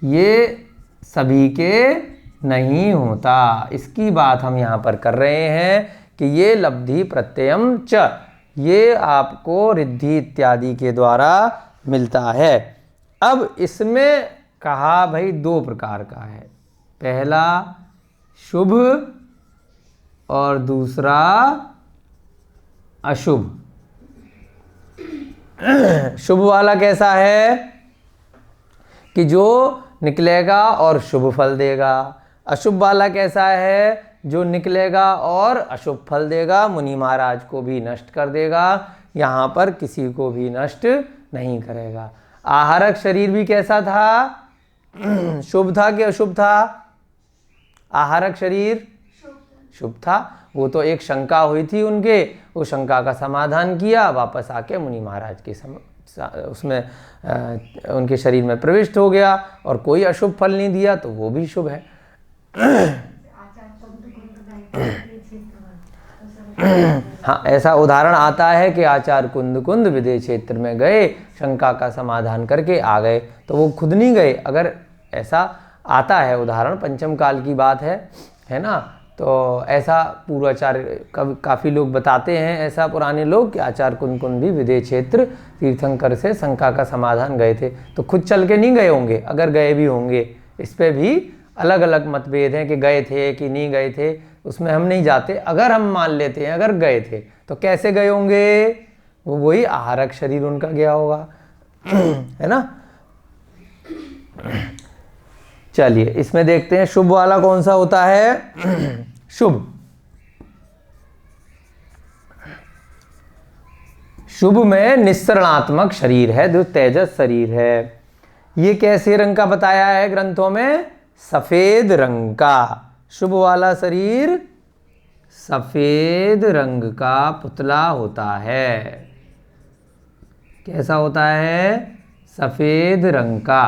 ये सभी के नहीं होता। इसकी बात हम यहाँ पर कर रहे हैं कि ये लब्धि प्रत्ययम च, ये आपको रिद्धि इत्यादि के द्वारा मिलता है। अब इसमें कहा भाई 2 प्रकार का है, पहला शुभ और दूसरा अशुभ। शुभ वाला कैसा है? कि जो निकलेगा और शुभ फल देगा। अशुभ वाला कैसा है? जो निकलेगा और अशुभ फल देगा, मुनि महाराज को भी नष्ट कर देगा, यहाँ पर किसी को भी नष्ट नहीं करेगा। आहारक शरीर भी कैसा था? शुभ था कि अशुभ था? आहारक शरीर शुभ था। वो तो एक शंका हुई थी उनके, उस शंका का समाधान किया, वापस आके मुनि महाराज के उसमें उनके शरीर में प्रविष्ट हो गया, और कोई अशुभ फल नहीं दिया, तो वो भी शुभ है। हाँ, ऐसा उदाहरण आता है कि आचार्य कुंद कुंद विदेह क्षेत्र में गए, शंका का समाधान करके आ गए, तो वो खुद नहीं गए। अगर ऐसा आता है उदाहरण, पंचम काल की बात है ना। तो ऐसा पूर्वाचार्य काफ़ी लोग बताते हैं, ऐसा पुराने लोग, कि आचार्य कुंद कुंद भी विदेह क्षेत्र तीर्थंकर से शंका का समाधान गए थे। तो खुद चल के नहीं गए होंगे, अगर गए भी होंगे, इस पे भी अलग अलग मतभेद हैं कि गए थे कि नहीं गए थे, उसमें हम नहीं जाते। अगर हम मान लेते हैं अगर गए थे, तो कैसे गए होंगे? वो वही आहारक शरीर उनका गया होगा, है ना। चलिए इसमें देखते हैं शुभ वाला कौन सा होता है। शुभ में निस्सरणात्मक शरीर है, जो तेजस शरीर है। ये कैसे रंग का बताया है ग्रंथों में? सफेद रंग का। शुभ वाला शरीर सफेद रंग का पुतला होता है। कैसा होता है? सफेद रंग का।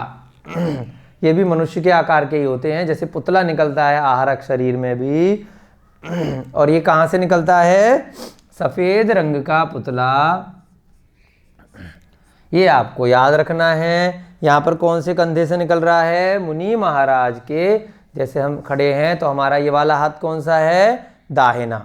ये भी मनुष्य के आकार के ही होते हैं, जैसे पुतला निकलता है आहारक शरीर में भी। और ये कहाँ से निकलता है? सफेद रंग का पुतला। ये आपको याद रखना है। यहाँ पर कौन से कंधे से निकल रहा है? मुनि महाराज के। जैसे हम खड़े हैं तो हमारा ये वाला हाथ कौन सा है? दाहिना,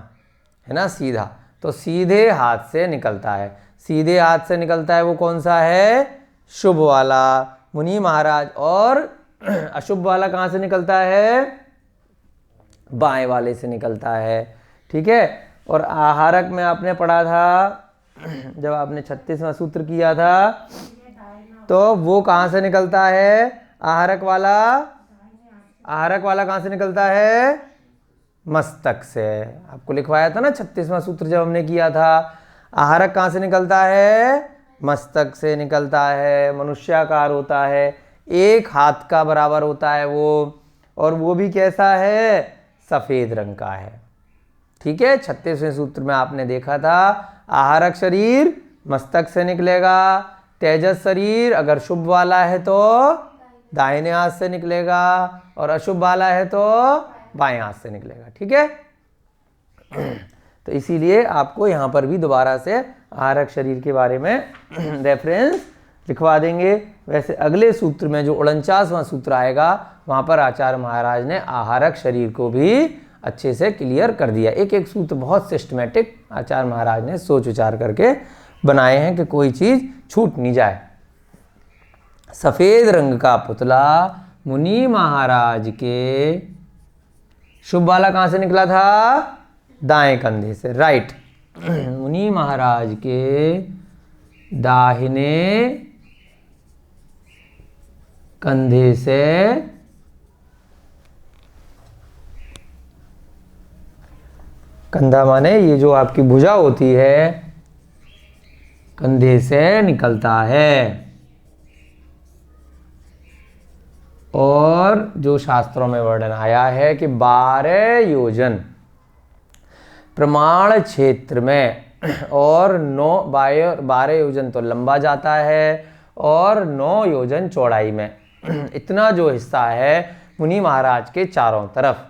है ना, सीधा। तो सीधे हाथ से निकलता है। सीधे हाथ से निकलता है वो कौन सा है? शुभ वाला, मुनि महाराज। और अशुभ वाला कहाँ से निकलता है? बाएं वाले से निकलता है, ठीक है। और आहारक में आपने पढ़ा था, जब आपने 36वां सूत्र किया था, तो वो कहाँ से निकलता है? आहारक वाला। आहारक वाला कहाँ से निकलता है? मस्तक से। आपको लिखवाया था ना 36वां सूत्र जब हमने किया था। आहारक कहाँ से निकलता है? मस्तक से निकलता है, मनुष्याकार होता है। 1 हाथ का बराबर होता है वो, और वो भी कैसा है, सफेद रंग का है। ठीक है, 36वें सूत्र में आपने देखा था, आहारक शरीर मस्तक से निकलेगा, तेजस शरीर अगर शुभ वाला है तो दाहिने हाथ से निकलेगा, और अशुभ वाला है तो बाएं हाथ से निकलेगा। ठीक है, तो इसीलिए आपको यहाँ पर भी दोबारा से आहारक शरीर के बारे में रेफरेंस लिखवा देंगे। वैसे अगले सूत्र में जो 49वां सूत्र आएगा वहाँ पर आचार्य महाराज ने आहारक शरीर को भी अच्छे से क्लियर कर दिया। एक एक सूत्र बहुत सिस्टमेटिक आचार्य महाराज ने सोच विचार करके बनाए हैं कि कोई चीज़ छूट नहीं जाए। सफ़ेद रंग का पुतला मुनि महाराज के, शुभ वाला कहाँ से निकला था, दाएं कंधे से, राइट। मुनि महाराज के दाहिने कंधे से कंधा माने ये जो आपकी भुजा होती है, कंधे से निकलता है। और जो शास्त्रों में वर्णन आया है कि 12 योजन प्रमाण क्षेत्र में और 12 योजन तो लंबा जाता है और 9 योजन चौड़ाई में, इतना जो हिस्सा है मुनि महाराज के चारों तरफ,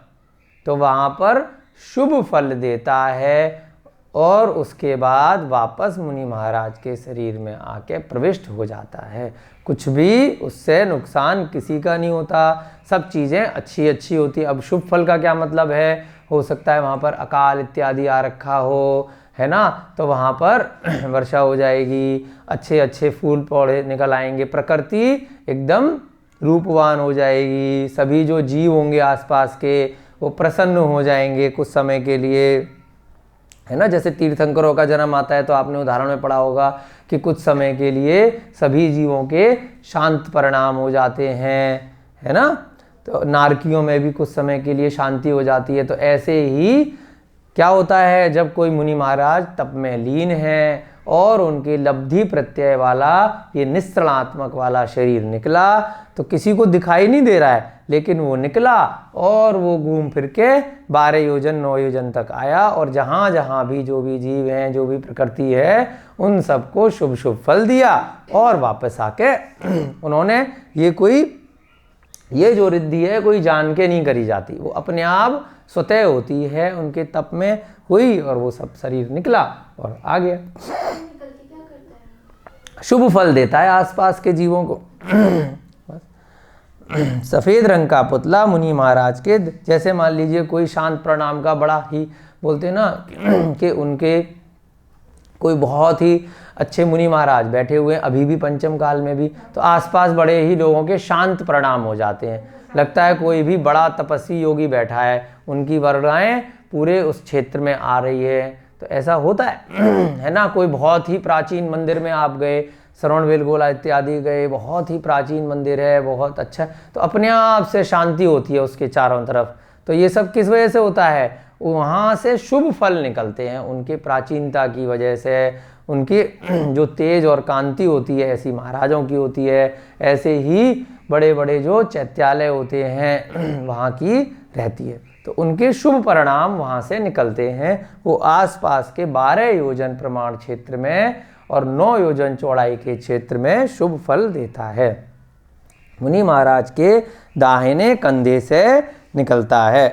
तो वहाँ पर शुभ फल देता है और उसके बाद वापस मुनि महाराज के शरीर में आके प्रविष्ट हो जाता है। कुछ भी उससे नुकसान किसी का नहीं होता, सब चीज़ें अच्छी अच्छी होती। अब शुभ फल का क्या मतलब है, हो सकता है वहाँ पर अकाल इत्यादि आ रखा हो, है ना, तो वहाँ पर वर्षा हो जाएगी, अच्छे अच्छे फूल पौधे निकल आएंगे, प्रकृति एकदम रूपवान हो जाएगी, सभी जो जीव होंगे आसपास के वो प्रसन्न हो जाएंगे कुछ समय के लिए, है ना। जैसे तीर्थंकरों का जन्म आता है तो आपने उदाहरण में पढ़ा होगा कि कुछ समय के लिए सभी जीवों के शांत परिणाम हो जाते हैं, है ना। तो नारकियों में भी कुछ समय के लिए शांति हो जाती है। तो ऐसे ही क्या होता है, जब कोई मुनि महाराज तप में लीन है और उनके लब्धि प्रत्यय वाला ये निस्त्रणात्मक वाला शरीर निकला, तो किसी को दिखाई नहीं दे रहा है, लेकिन वो निकला और वो घूम फिर के 12 योजन 9 योजन तक आया, और जहाँ जहाँ भी जो भी जीव हैं, जो भी प्रकृति है, उन सबको शुभ शुभ फल दिया और वापस आके उन्होंने ये जो रिद्धि है कोई जान के नहीं करी जाती, वो अपने आप स्वतः होती है, उनके तप में हुई और वो सब शरीर निकला और आ गया। शुभ फल देता है आसपास के जीवों को। सफ़ेद रंग का पुतला मुनि महाराज के, जैसे मान लीजिए कोई शांत प्रणाम का बड़ा ही बोलते ना कि उनके कोई बहुत ही अच्छे मुनि महाराज बैठे हुए हैं अभी भी पंचम काल में भी, तो आसपास बड़े ही लोगों के शांत प्रणाम हो जाते हैं, लगता है कोई भी बड़ा तपस्वी योगी बैठा है, उनकी वर्गाएं पूरे उस क्षेत्र में आ रही है। तो ऐसा होता है ना। कोई बहुत ही प्राचीन मंदिर में आप गए, श्रवण बेलगोला इत्यादि गए, बहुत ही प्राचीन मंदिर है, बहुत अच्छा, तो अपने आप से शांति होती है उसके चारों तरफ। तो ये सब किस वजह से होता है, वहाँ से शुभ फल निकलते हैं, उनके प्राचीनता की वजह से, उनकी जो तेज और कांति होती है ऐसी महाराजों की होती है, ऐसे ही बड़े बड़े जो चैत्यालय होते हैं वहाँ की रहती है। तो उनके शुभ परिणाम वहाँ से निकलते हैं। वो आसपास के 12 योजन प्रमाण क्षेत्र में और 9 योजन चौड़ाई के क्षेत्र में शुभ फल देता है। मुनि महाराज के दाहिने कंधे से निकलता है।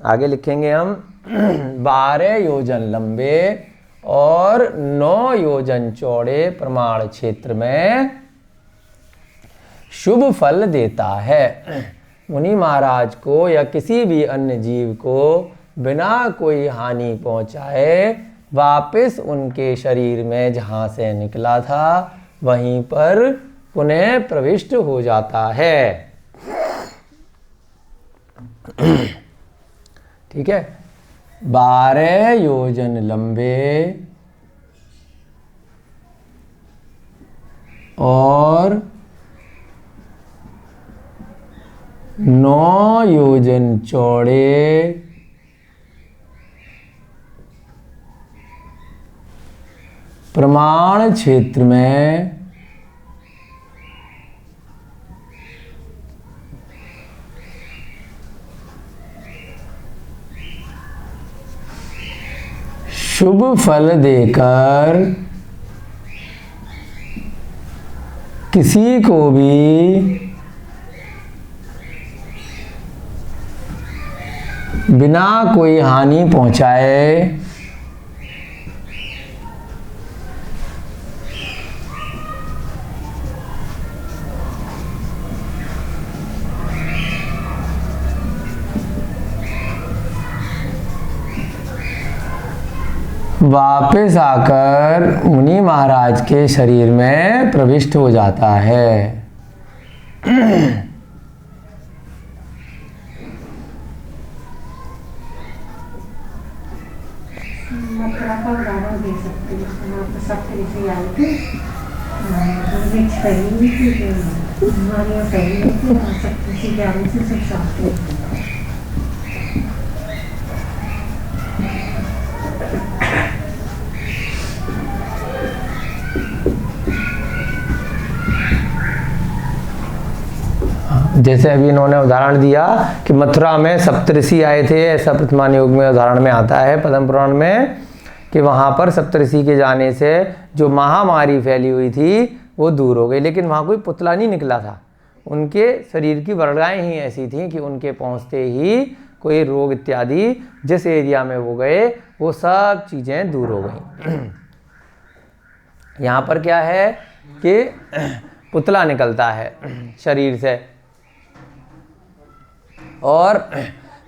आगे लिखेंगे हम 12 योजन लंबे और 9 योजन चौड़े प्रमाण क्षेत्र में शुभ फल देता है। मुनि महाराज को या किसी भी अन्य जीव को बिना कोई हानि पहुंचाए वापस उनके शरीर में जहाँ से निकला था वहीं पर पुनः प्रविष्ट हो जाता है। ठीक है, 12 योजन लंबे और 9 योजन चौड़े प्रमाण क्षेत्र में शुभ फल देकर किसी को भी बिना कोई हानि पहुंचाए वापस आकर मुनि महाराज के शरीर में प्रविष्ट हो जाता है। मथुरा का उदाहरण दे सकते हैं, वहाँ पर सप्तऋषि आए थे, वृक्ष फैली हुई थी, बीमारियाँ फैली हुई थी, और सप्तऋषि के आने से सब साफ हो गया। जैसे अभी इन्होंने उदाहरण दिया कि मथुरा में सप्तऋषि आए थे, ऐसा वर्तमान युग में उदाहरण में आता है पद्म पुराण में कि वहाँ पर सप्तऋषि के जाने से जो महामारी फैली हुई थी वो दूर हो गई, लेकिन वहाँ कोई पुतला नहीं निकला था। उनके शरीर की वर्गाएँ ही ऐसी थीं कि उनके पहुँचते ही कोई रोग इत्यादि जिस एरिया में वो गए वो सब चीज़ें दूर हो गई। यहाँ पर क्या है कि पुतला निकलता है शरीर से। और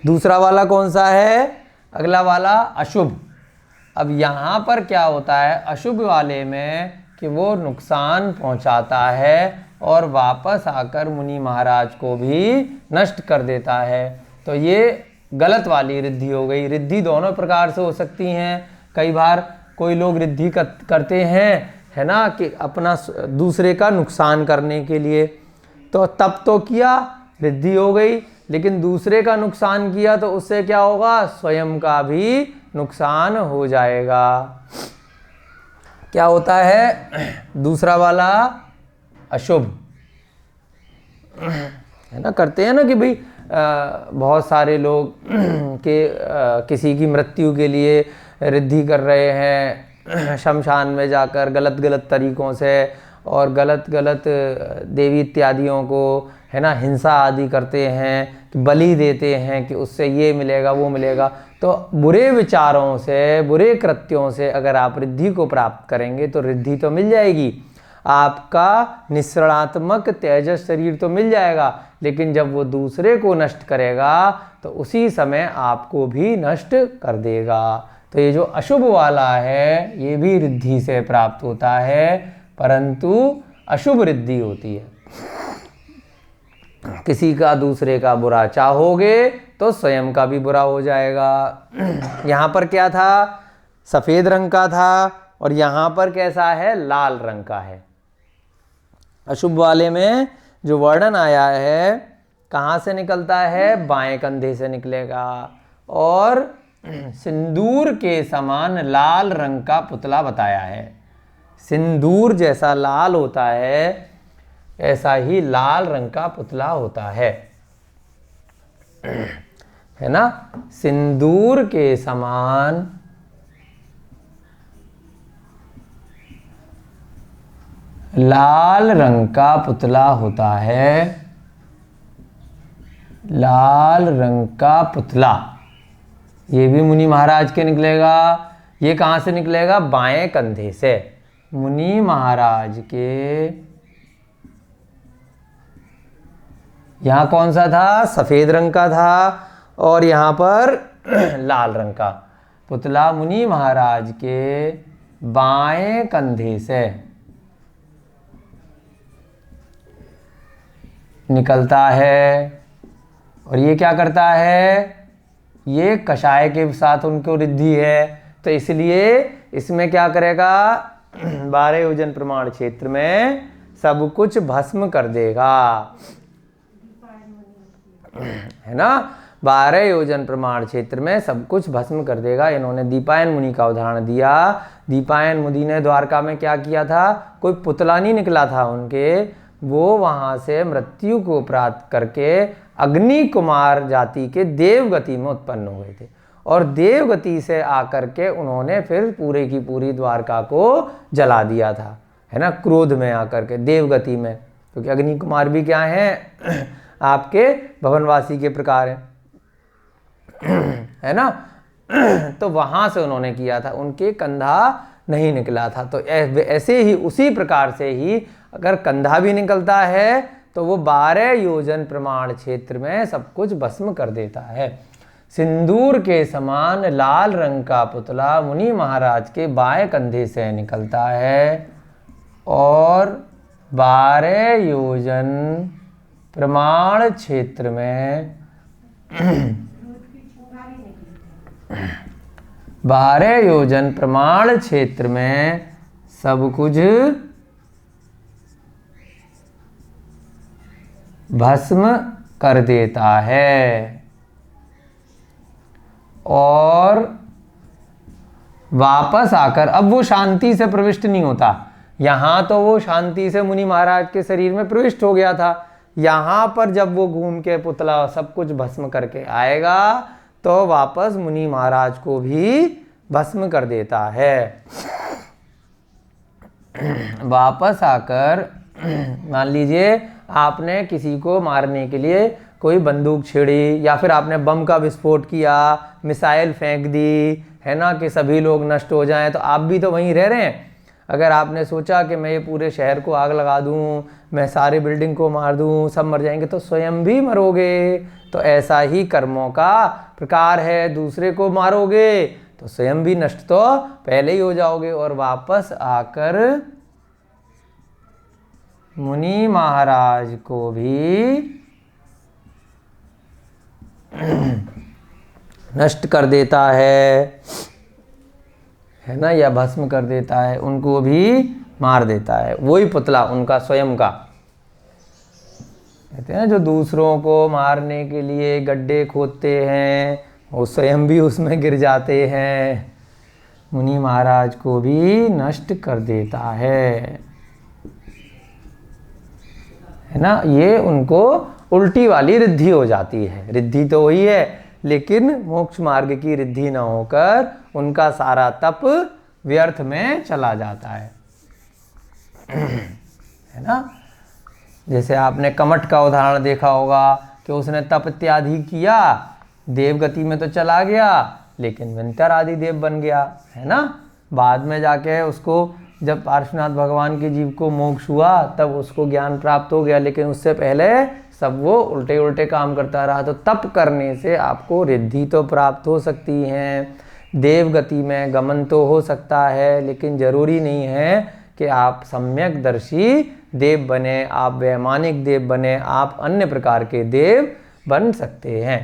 दूसरा वाला कौन सा है? अगला वाला अशुभ। अब यहाँ पर क्या होता है अशुभ वाले में कि वो नुकसान पहुँचाता है और वापस आकर मुनि महाराज को भी नष्ट कर देता है। तो ये गलत वाली रिद्धि हो गई। रिद्धि दोनों प्रकार से हो सकती हैं। कई बार कोई लोग रिद्धि करते हैं, है ना, कि अपना दूसरे का नुकसान करने के लिए, तो तब तो किया, रिद्धि हो गई। लेकिन दूसरे का नुकसान किया तो उससे क्या होगा? स्वयं का भी नुकसान हो जाएगा। क्या होता है दूसरा वाला? अशुभ, है ना। करते हैं ना कि भाई बहुत सारे लोग किसी की मृत्यु के लिए रिद्धि कर रहे हैं शमशान में जाकर गलत गलत तरीक़ों से, और गलत गलत देवी इत्यादियों को, है ना, हिंसा आदि करते हैं, कि बलि देते हैं कि उससे ये मिलेगा वो मिलेगा। तो बुरे विचारों से, बुरे कृत्यों से अगर आप रिद्धि को प्राप्त करेंगे तो रिद्धि तो मिल जाएगी, आपका निःसरणात्मक तेजस शरीर तो मिल जाएगा, लेकिन जब वो दूसरे को नष्ट करेगा तो उसी समय आपको भी नष्ट कर देगा। तो ये जो अशुभ वाला है ये भी रिद्धि से प्राप्त होता है, परंतु अशुभ रिद्धि होती है। किसी का दूसरे का बुरा चाहोगे तो स्वयं का भी बुरा हो जाएगा। यहाँ पर क्या था? सफ़ेद रंग का था, और यहाँ पर कैसा है? लाल रंग का है। अशुभ वाले में जो वर्णन आया है कहाँ से निकलता है? बाएं कंधे से निकलेगा, और सिंदूर के समान लाल रंग का पुतला बताया है। सिंदूर जैसा लाल होता है ऐसा ही लाल रंग का पुतला होता है ना। सिंदूर के समान लाल रंग का पुतला होता है। लाल रंग का पुतला ये भी मुनि महाराज के निकलेगा। ये कहाँ से निकलेगा? बाएं कंधे से। मुनि महाराज के यहाँ कौन सा था? सफ़ेद रंग का था, और यहाँ पर लाल रंग का पुतला मुनि महाराज के बाएं कंधे से निकलता है। और ये क्या करता है? ये कषाय के साथ उनको रिद्धि है, तो इसलिए इसमें क्या करेगा? 12 योजन प्रमाण क्षेत्र में सब कुछ भस्म कर देगा, है ना। 12 योजन प्रमाण क्षेत्र में सब कुछ भस्म कर देगा। इन्होंने दीपायन मुनि का उदाहरण दिया। दीपायन मुनि ने द्वारका में क्या किया था? कोई पुतला नहीं निकला था उनके, वो वहाँ से मृत्यु को प्राप्त करके अग्नि कुमार जाति के देवगति में उत्पन्न हो गए थे। और देवगति से आकर के उन्होंने फिर पूरे की पूरी द्वारका को जला दिया था, है ना, क्रोध में आकर के, देवगति में, क्योंकि अग्नि कुमार भी क्या हैं आपके भवनवासी के प्रकार हैं, है ना। तो वहां से उन्होंने किया था, उनके कंधा नहीं निकला था। तो ऐसे ही उसी प्रकार से ही अगर कंधा भी निकलता है तो वो 12 योजन प्रमाण क्षेत्र में सब कुछ भस्म कर देता है। सिंदूर के समान लाल रंग का पुतला मुनि महाराज के बाएं कंधे से निकलता है और 12 योजन प्रमाण क्षेत्र में 12 योजन प्रमाण क्षेत्र में सब कुछ भस्म कर देता है और वापस आकर, अब वो शांति से प्रविष्ट नहीं होता। यहां तो वो शांति से मुनि महाराज के शरीर में प्रविष्ट हो गया था, यहां पर जब वो घूम के पुतला सब कुछ भस्म करके आएगा तो वापस मुनि महाराज को भी भस्म कर देता है। वापस आकर मान लीजिए आपने किसी को मारने के लिए कोई बंदूक छेड़ी या फिर आपने बम का विस्फोट किया, मिसाइल फेंक दी, है ना, कि सभी लोग नष्ट हो जाएं, तो आप भी तो वहीं रह रहे हैं। अगर आपने सोचा कि मैं ये पूरे शहर को आग लगा दूं, मैं सारी बिल्डिंग को मार दूं, सब मर जाएंगे, तो स्वयं भी मरोगे। तो ऐसा ही कर्मों का प्रकार है, दूसरे को मारोगे तो स्वयं भी नष्ट तो पहले ही हो जाओगे और वापस आकर मुनि महाराज को भी नष्ट कर देता है ना, या भस्म कर देता है, उनको भी मार देता है। वही पुतला उनका स्वयं का, कहते हैं ना, जो दूसरों को मारने के लिए गड्ढे खोदते हैं वो स्वयं भी उसमें गिर जाते हैं, मुनि महाराज को भी नष्ट कर देता है ना। ये उनको उल्टी वाली रिद्धि हो जाती है, रिद्धि तो वही है लेकिन मोक्ष मार्ग की रिद्धि न होकर उनका सारा तप व्यर्थ में चला जाता है ना। जैसे आपने कमठ का उदाहरण देखा होगा कि उसने तप इत्यादि किया, देवगति में तो चला गया लेकिन विंतर आदि देव बन गया, है ना। बाद में जाके उसको जब पार्श्वनाथ भगवान के जीव को मोक्ष हुआ तब उसको ज्ञान प्राप्त हो गया, लेकिन उससे पहले सब वो उल्टे उल्टे काम करता रहा। तो तप करने से आपको रिद्धि तो प्राप्त हो सकती है, देवगति में गमन तो हो सकता है, लेकिन जरूरी नहीं है कि आप सम्यक दर्शी देव बने, आप वैमानिक देव बने, आप अन्य प्रकार के देव बन सकते हैं।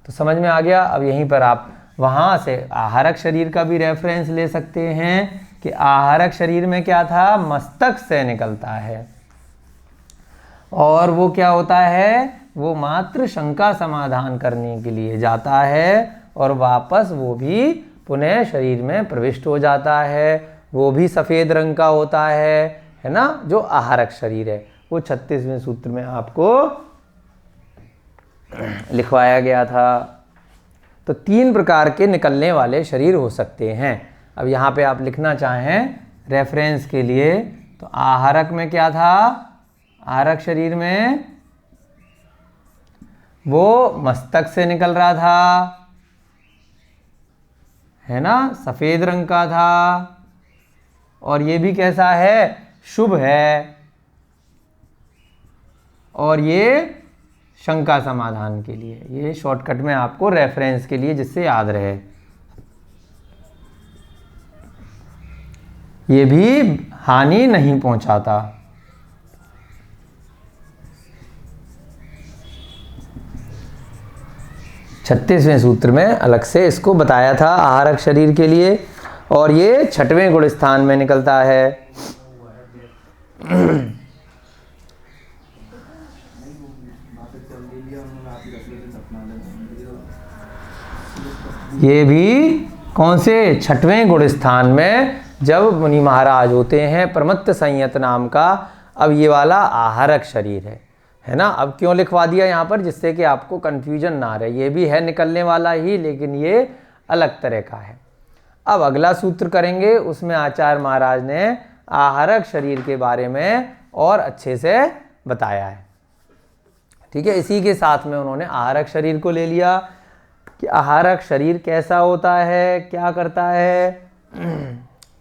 तो समझ में आ गया। अब यहीं पर आप वहाँ से आहारक शरीर का भी रेफरेंस ले सकते हैं कि आहारक शरीर में क्या था, मस्तक से निकलता है और वो क्या होता है, वो मात्र शंका समाधान करने के लिए जाता है और वापस वो भी पुनः शरीर में प्रविष्ट हो जाता है। वो भी सफ़ेद रंग का होता है ना, जो आहारक शरीर है। वो 36वें सूत्र में आपको लिखवाया गया था। तो 3 प्रकार के निकलने वाले शरीर हो सकते हैं। अब यहाँ पे आप लिखना चाहें रेफरेंस के लिए तो आहारक में क्या था, आहारक शरीर में वो मस्तक से निकल रहा था, है ना, सफ़ेद रंग का था और ये भी कैसा है, शुभ है, और ये शंका समाधान के लिए, ये शॉर्टकट में आपको रेफरेंस के लिए जिससे याद रहे। ये भी हानि नहीं पहुंचाता। छत्तीसवें सूत्र में अलग से इसको बताया था आहारक शरीर के लिए, और ये 6वें गुण स्थान में निकलता है। ये भी कौन से, 6वें गुण स्थान में जब मुनि महाराज होते हैं, प्रमत्त संयत नाम का। अब ये वाला आहारक शरीर है ना। अब क्यों लिखवा दिया यहाँ पर, जिससे कि आपको कन्फ्यूजन ना रहे। ये भी है निकलने वाला ही, लेकिन ये अलग तरह का है। अब अगला सूत्र करेंगे, उसमें आचार्य महाराज ने आहारक शरीर के बारे में और अच्छे से बताया है। ठीक है, इसी के साथ में उन्होंने आहारक शरीर को ले लिया कि आहारक शरीर कैसा होता है, क्या करता है।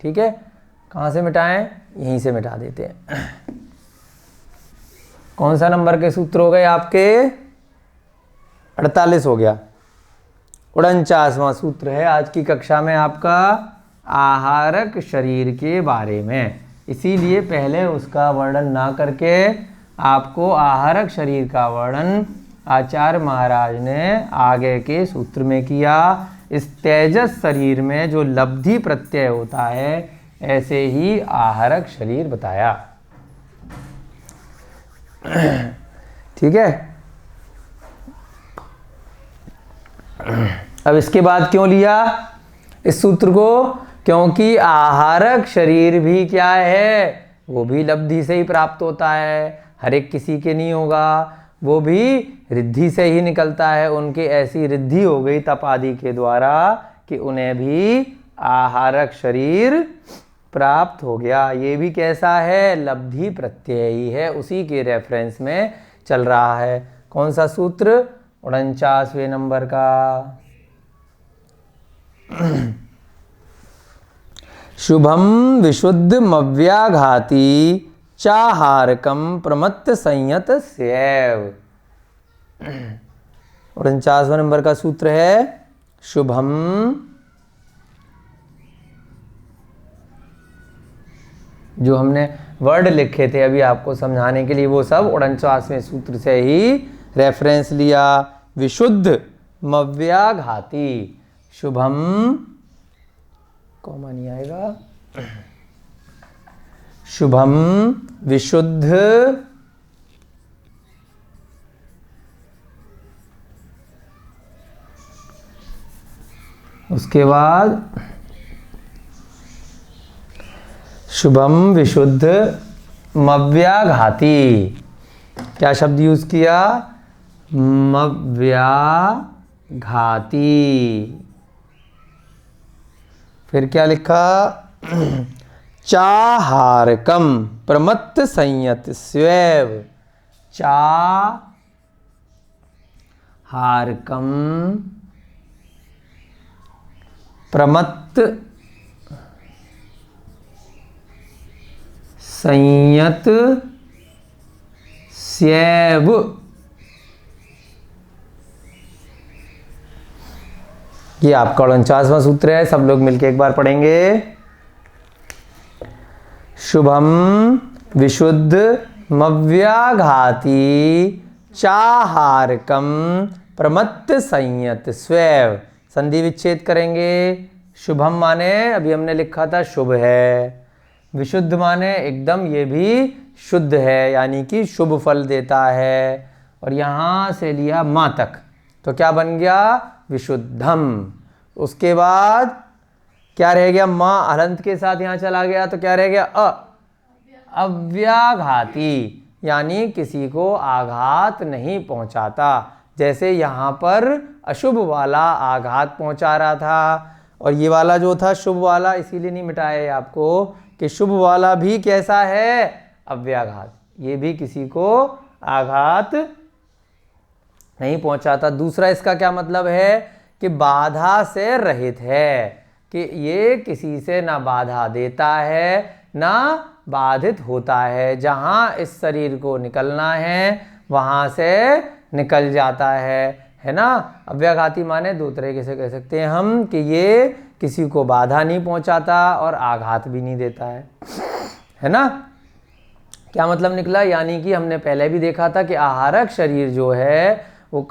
ठीक है, कहाँ से मिटाएं, यहीं से मिटा देते हैं। कौन सा नंबर के सूत्र हो गए आपके, 48 हो गया। 49वां सूत्र है आज की कक्षा में आपका आहारक शरीर के बारे में, इसीलिए पहले उसका वर्णन ना करके आपको आहारक शरीर का वर्णन आचार्य महाराज ने आगे के सूत्र में किया। इस तेजस शरीर में जो लब्धि प्रत्यय होता है, ऐसे ही आहारक शरीर बताया। ठीक है, अब इसके बाद क्यों लिया इस सूत्र को, क्योंकि आहारक शरीर भी क्या है, वो भी लब्धि से ही प्राप्त होता है, हर एक किसी के नहीं होगा, वो भी रिद्धि से ही निकलता है। उनकी ऐसी रिद्धि हो गई तप आदि के द्वारा कि उन्हें भी आहारक शरीर प्राप्त हो गया। ये भी कैसा है, लब्धि प्रत्यय ही है, उसी के रेफरेंस में चल रहा है। कौन सा सूत्र, 49वें नंबर का। शुभम विशुद्ध मव्याघाती चाहारकम प्रमत्त संयत सैव। 49वां नंबर का सूत्र है शुभम जो हमने वर्ड लिखे थे अभी आपको समझाने के लिए, वो सब 49वें सूत्र से ही रेफरेंस लिया। विशुद्ध मव्याघाती, शुभम कॉमा नहीं आएगा, शुभम विशुद्ध उसके बाद शुभम विशुद्ध मव्याघाती, क्या शब्द यूज किया, मव्याघाती। फिर क्या लिखा, चाहारकम प्रमत्त संयत स्वैव। चाहारकम प्रमत्त संयत स्यैव। ये आपका 49वां सूत्र है, सब लोग मिलके एक बार पढ़ेंगे। शुभम विशुद्ध मव्याघाती चाहारकम प्रमत्त संयत स्वैव। संधि विच्छेद करेंगे। शुभम माने अभी हमने लिखा था शुभ है, विशुद्ध माने एकदम ये भी शुद्ध है, यानी कि शुभ फल देता है। और यहाँ से लिया माँ तक, तो क्या बन गया, विशुद्धम। उसके बाद क्या रह गया, माँ हलंत के साथ यहाँ चला गया, तो क्या रह गया, अव्याघाती, यानी किसी को आघात नहीं पहुँचाता। जैसे यहाँ पर अशुभ वाला आघात पहुँचा रहा था, और ये वाला जो था शुभ वाला, इसीलिए नहीं मिटाया आपको कि शुभ वाला भी कैसा है, अव्याघात, ये भी किसी को आघात नहीं पहुंचाता। दूसरा इसका क्या मतलब है कि बाधा से रहित है, कि ये किसी से ना बाधा देता है ना बाधित होता है। जहाँ इस शरीर को निकलना है वहाँ से निकल जाता है ना। अव्याघाती माने दो तरीके से कह सकते हैं हम कि ये किसी को बाधा नहीं पहुंचाता और आघात भी नहीं देता है ना। क्या मतलब निकला, यानी कि हमने पहले भी देखा था कि आहारक शरीर जो है वो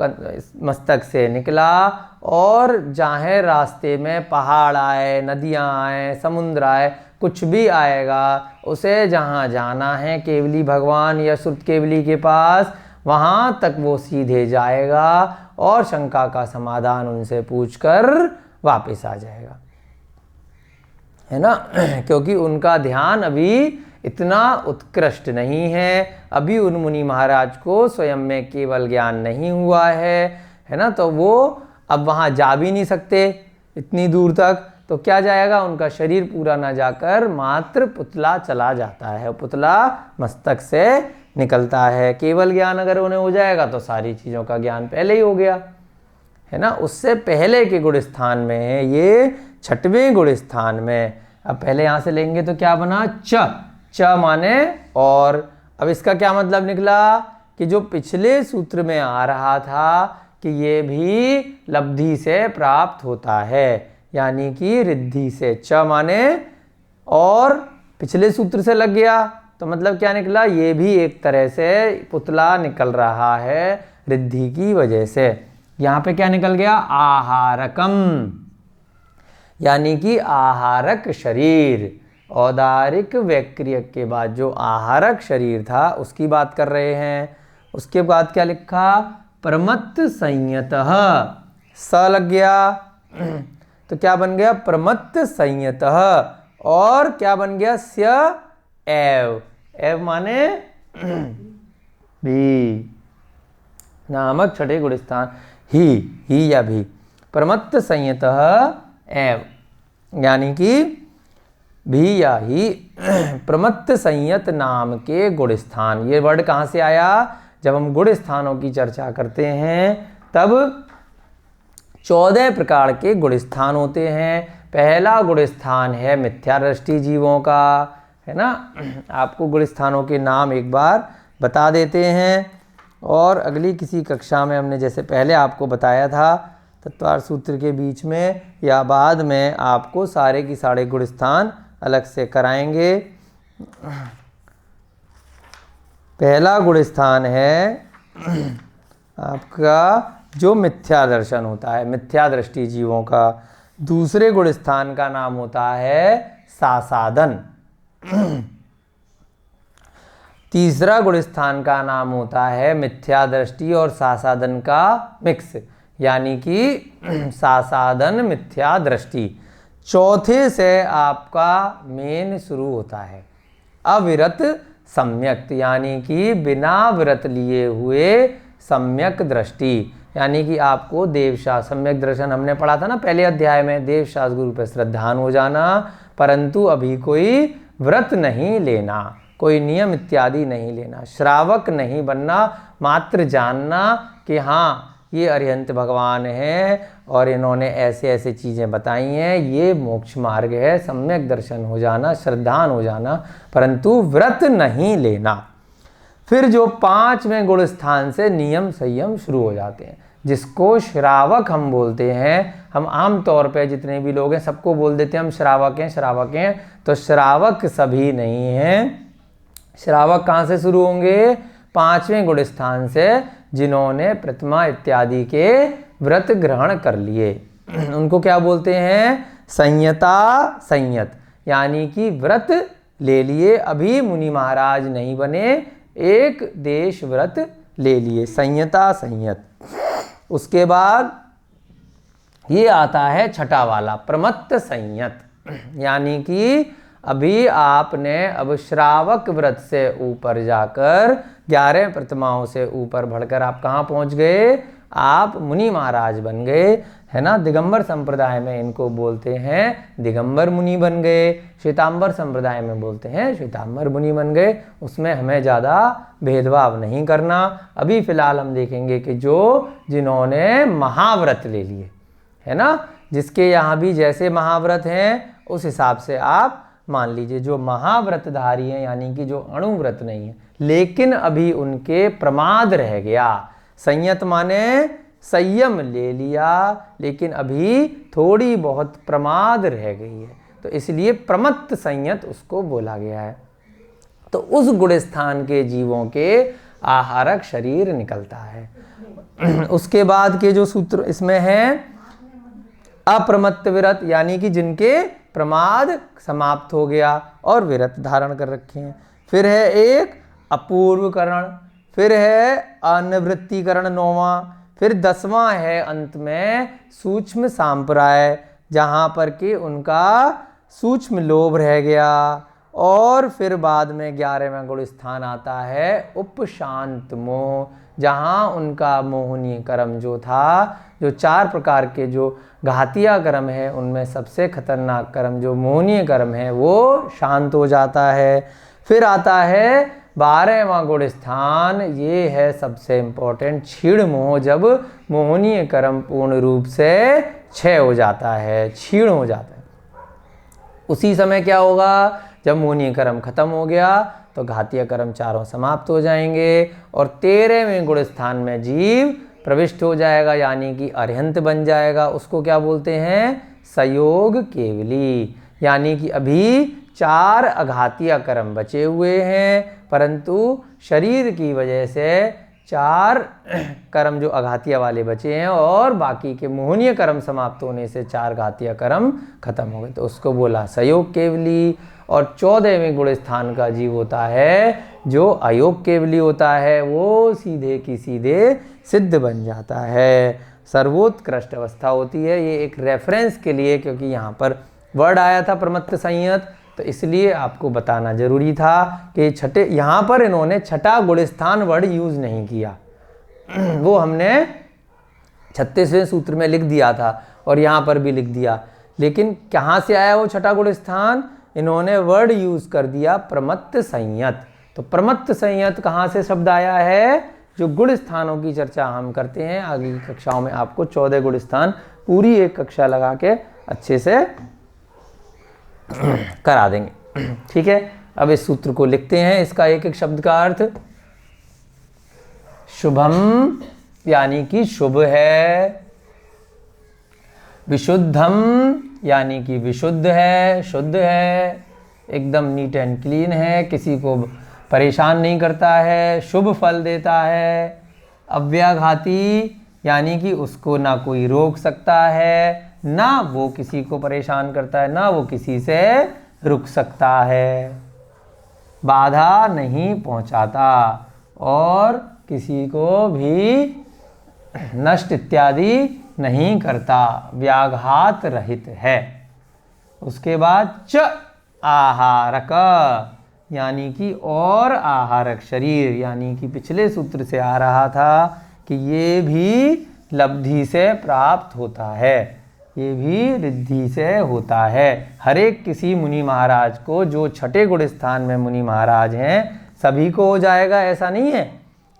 मस्तक से निकला, और चाहे रास्ते में पहाड़ आए, नदियां आए, समुद्र आए, कुछ भी आएगा, उसे जहाँ जाना है केवली भगवान या श्रुत केवली के पास, वहाँ तक वो सीधे जाएगा और शंका का समाधान उनसे पूछकर वापस आ जाएगा, है ना। क्योंकि उनका ध्यान अभी इतना उत्कृष्ट नहीं है, अभी उन मुनि महाराज को स्वयं में केवल ज्ञान नहीं हुआ है ना। तो वो अब वहाँ जा भी नहीं सकते, इतनी दूर तक, तो क्या जाएगा, उनका शरीर पूरा ना जाकर मात्र पुतला चला जाता है, पुतला मस्तक से निकलता है। केवल ज्ञान अगर उन्हें हो जाएगा तो सारी चीज़ों का ज्ञान पहले ही हो गया, है ना। उससे पहले के गुण स्थान में है ये 6वें गुण स्थान में। अब पहले यहाँ से लेंगे तो क्या बना, च माने और। अब इसका क्या मतलब निकला कि जो पिछले सूत्र में आ रहा था कि ये भी लब्धि से प्राप्त होता है, यानी कि रिद्धि से। च माने और, पिछले सूत्र से लग गया तो मतलब क्या निकला, ये भी एक तरह से पुतला निकल रहा है रिद्धि की वजह से। यहाँ पे क्या निकल गया, आहारकम, यानी कि आहारक शरीर। औदारिक वैक्रियक के बाद जो आहारक शरीर था उसकी बात कर रहे हैं। उसके बाद क्या लिखा, प्रमत्त संयतः, स लग गया तो क्या बन गया, प्रमत्त संयतः। और क्या बन गया, स्य एव, एव माने भी, नामक 6ठे गुण स्थान ही या भी। प्रमत्त संयतः एव, यानी कि भी या ही प्रमत्त संयत नाम के गुण स्थान। ये वर्ड कहाँ से आया, जब हम गुण स्थानों की चर्चा करते हैं तब 14 प्रकार के गुण स्थान होते हैं। पहला गुण स्थान है मिथ्या दृष्टि जीवों का, है ना। आपको गुण स्थानों के नाम एक बार बता देते हैं, और अगली किसी कक्षा में हमने जैसे पहले आपको बताया था तत्वार सूत्र के बीच में या बाद में आपको सारे की सारे गुण स्थान अलग से कराएंगे। पहला गुण स्थान है आपका जो मिथ्या दर्शन होता है, मिथ्या दृष्टि जीवों का। दूसरे गुण स्थान का नाम होता है सासादन। तीसरा गुण स्थान का नाम होता है मिथ्या दृष्टि और सासादन का मिक्स, यानी कि सासादन मिथ्या दृष्टि। चौथे से आपका मेन शुरू होता है अविरत सम्यक, यानी कि बिना व्रत लिए हुए सम्यक दृष्टि, यानी कि आपको देवशास्त्र सम्यक दर्शन हमने पढ़ा था ना पहले अध्याय में, देवशास्त्र गुरु पर श्रद्धान हो जाना, परंतु अभी कोई व्रत नहीं लेना, कोई नियम इत्यादि नहीं लेना, श्रावक नहीं बनना, मात्र जानना कि हाँ ये अरिहंत भगवान हैं और इन्होंने ऐसे ऐसे चीज़ें बताई हैं, ये मोक्ष मार्ग है, सम्यक दर्शन हो जाना, श्रद्धान हो जाना, परंतु व्रत नहीं लेना। फिर जो 5वें गुण स्थान से नियम संयम शुरू हो जाते हैं, जिसको श्रावक हम बोलते हैं। हम आम तौर पे जितने भी लोग हैं सबको बोल देते हैं हम श्रावक हैं, श्रावक हैं, तो श्रावक सभी नहीं हैं। श्रावक कहाँ से शुरू होंगे, 5वें गुण स्थान से, जिन्होंने प्रतिमा इत्यादि के व्रत ग्रहण कर लिए। उनको क्या बोलते हैं, संयता संयत, यानी कि व्रत ले लिए, अभी मुनि महाराज नहीं बने, एक देश व्रत ले लिए, संयता संयत। उसके बाद ये आता है छठा वाला प्रमत्त संयत, यानी कि अभी आपने अब श्रावक व्रत से ऊपर जाकर 11 प्रतिमाओं से ऊपर बढ़कर आप कहाँ पहुँच गए, आप मुनि महाराज बन गए, है ना। दिगंबर संप्रदाय में इनको बोलते हैं दिगंबर मुनि बन गए, श्वेतांबर संप्रदाय में बोलते हैं श्वेतांबर मुनि बन गए। उसमें हमें ज़्यादा भेदभाव नहीं करना। अभी फ़िलहाल हम देखेंगे कि जिन्होंने महाव्रत ले लिए, है ना, जिसके यहाँ भी जैसे महाव्रत हैं उस हिसाब से आप मान लीजिए, जो महाव्रतधारी हैं, यानी कि जो अणुव्रत नहीं है लेकिन अभी उनके प्रमाद रह गया। संयत माने संयम ले लिया लेकिन अभी थोड़ी बहुत प्रमाद रह गई है, तो इसलिए प्रमत्त संयत उसको बोला गया है। तो उस गुण स्थान के जीवों के आहारक शरीर निकलता है। उसके बाद के जो सूत्र इसमें हैं, अप्रमत्त विरत, यानी कि जिनके प्रमाद समाप्त हो गया और विरत धारण कर रखे हैं। फिर है एक अपूर्वकरण, फिर है अनिवृत्तिकरण 9वां, फिर 10वां है अंत में सूक्ष्म सांप्राय, जहाँ पर कि उनका सूक्ष्म लोभ रह गया। और फिर बाद में 11वां गुण स्थान आता है उपशांत मोह, जहाँ उनका मोहनीय कर्म जो था, जो 4 प्रकार के जो घातिया कर्म है उनमें सबसे खतरनाक कर्म जो मोहनीय कर्म है वो शांत हो जाता है। फिर आता है 12वां गुण स्थान, ये है सबसे इम्पोर्टेंट, क्षीण मोह, जब मोहनीय कर्म पूर्ण रूप से क्षय हो जाता है, क्षीण हो जाता है। उसी समय क्या होगा, जब मोहनीय कर्म खत्म हो गया तो घातीय कर्म चारों समाप्त हो जाएंगे और 13वें गुण स्थान में जीव प्रविष्ट हो जाएगा, यानी कि अरिहंत बन जाएगा। उसको क्या बोलते हैं, सयोग केवली। यानी कि अभी 4 अघातीय कर्म बचे हुए हैं, परंतु शरीर की वजह से 4 कर्म जो अघातीय वाले बचे हैं और बाकी के मोहनीय कर्म समाप्त होने से 4 घातीय कर्म खत्म हो गए, तो उसको बोला सयोग केवली। और 14वें गुण स्थान का जीव होता है जो अयोग केवली होता है, वो सीधे की सीधे सिद्ध बन जाता है, सर्वोत्कृष्ट अवस्था होती है। ये एक रेफरेंस के लिए, क्योंकि यहाँ पर वर्ड आया था प्रमत्त संयत, तो इसलिए आपको बताना जरूरी था कि छठे, यहाँ पर इन्होंने छठा गुणस्थान वर्ड यूज नहीं किया वो हमने 36वें सूत्र में लिख दिया था और यहाँ पर भी लिख दिया, लेकिन कहाँ से आया वो छठा गुणस्थान, इन्होंने वर्ड यूज कर दिया प्रमत्त संयत। तो प्रमत्त संयत कहाँ से शब्द आया है, जो गुण स्थानों की चर्चा हम करते हैं आगे की कक्षाओं में, आपको 14 गुण स्थान पूरी एक कक्षा लगा के अच्छे से करा देंगे। ठीक है, अब इस सूत्र को लिखते हैं, इसका एक एक शब्द का अर्थ। शुभम यानी कि शुभ है, विशुद्धम यानी कि विशुद्ध है, शुद्ध है, एकदम नीट एंड क्लीन है, किसी को परेशान नहीं करता है, शुभ फल देता है। अव्याघाती यानी कि उसको ना कोई रोक सकता है, ना वो किसी को परेशान करता है, ना वो किसी से रुक सकता है। बाधा नहीं पहुंचाता और किसी को भी नष्ट इत्यादि नहीं करता, व्याघात रहित है। उसके बाद च आहारक यानी कि और आहारक शरीर, यानी कि पिछले सूत्र से आ रहा था कि ये भी लब्धि से प्राप्त होता है, ये भी रिद्धि से होता है। हर एक किसी मुनि महाराज को, जो छठे गुण स्थान में मुनि महाराज हैं, सभी को हो जाएगा ऐसा नहीं है।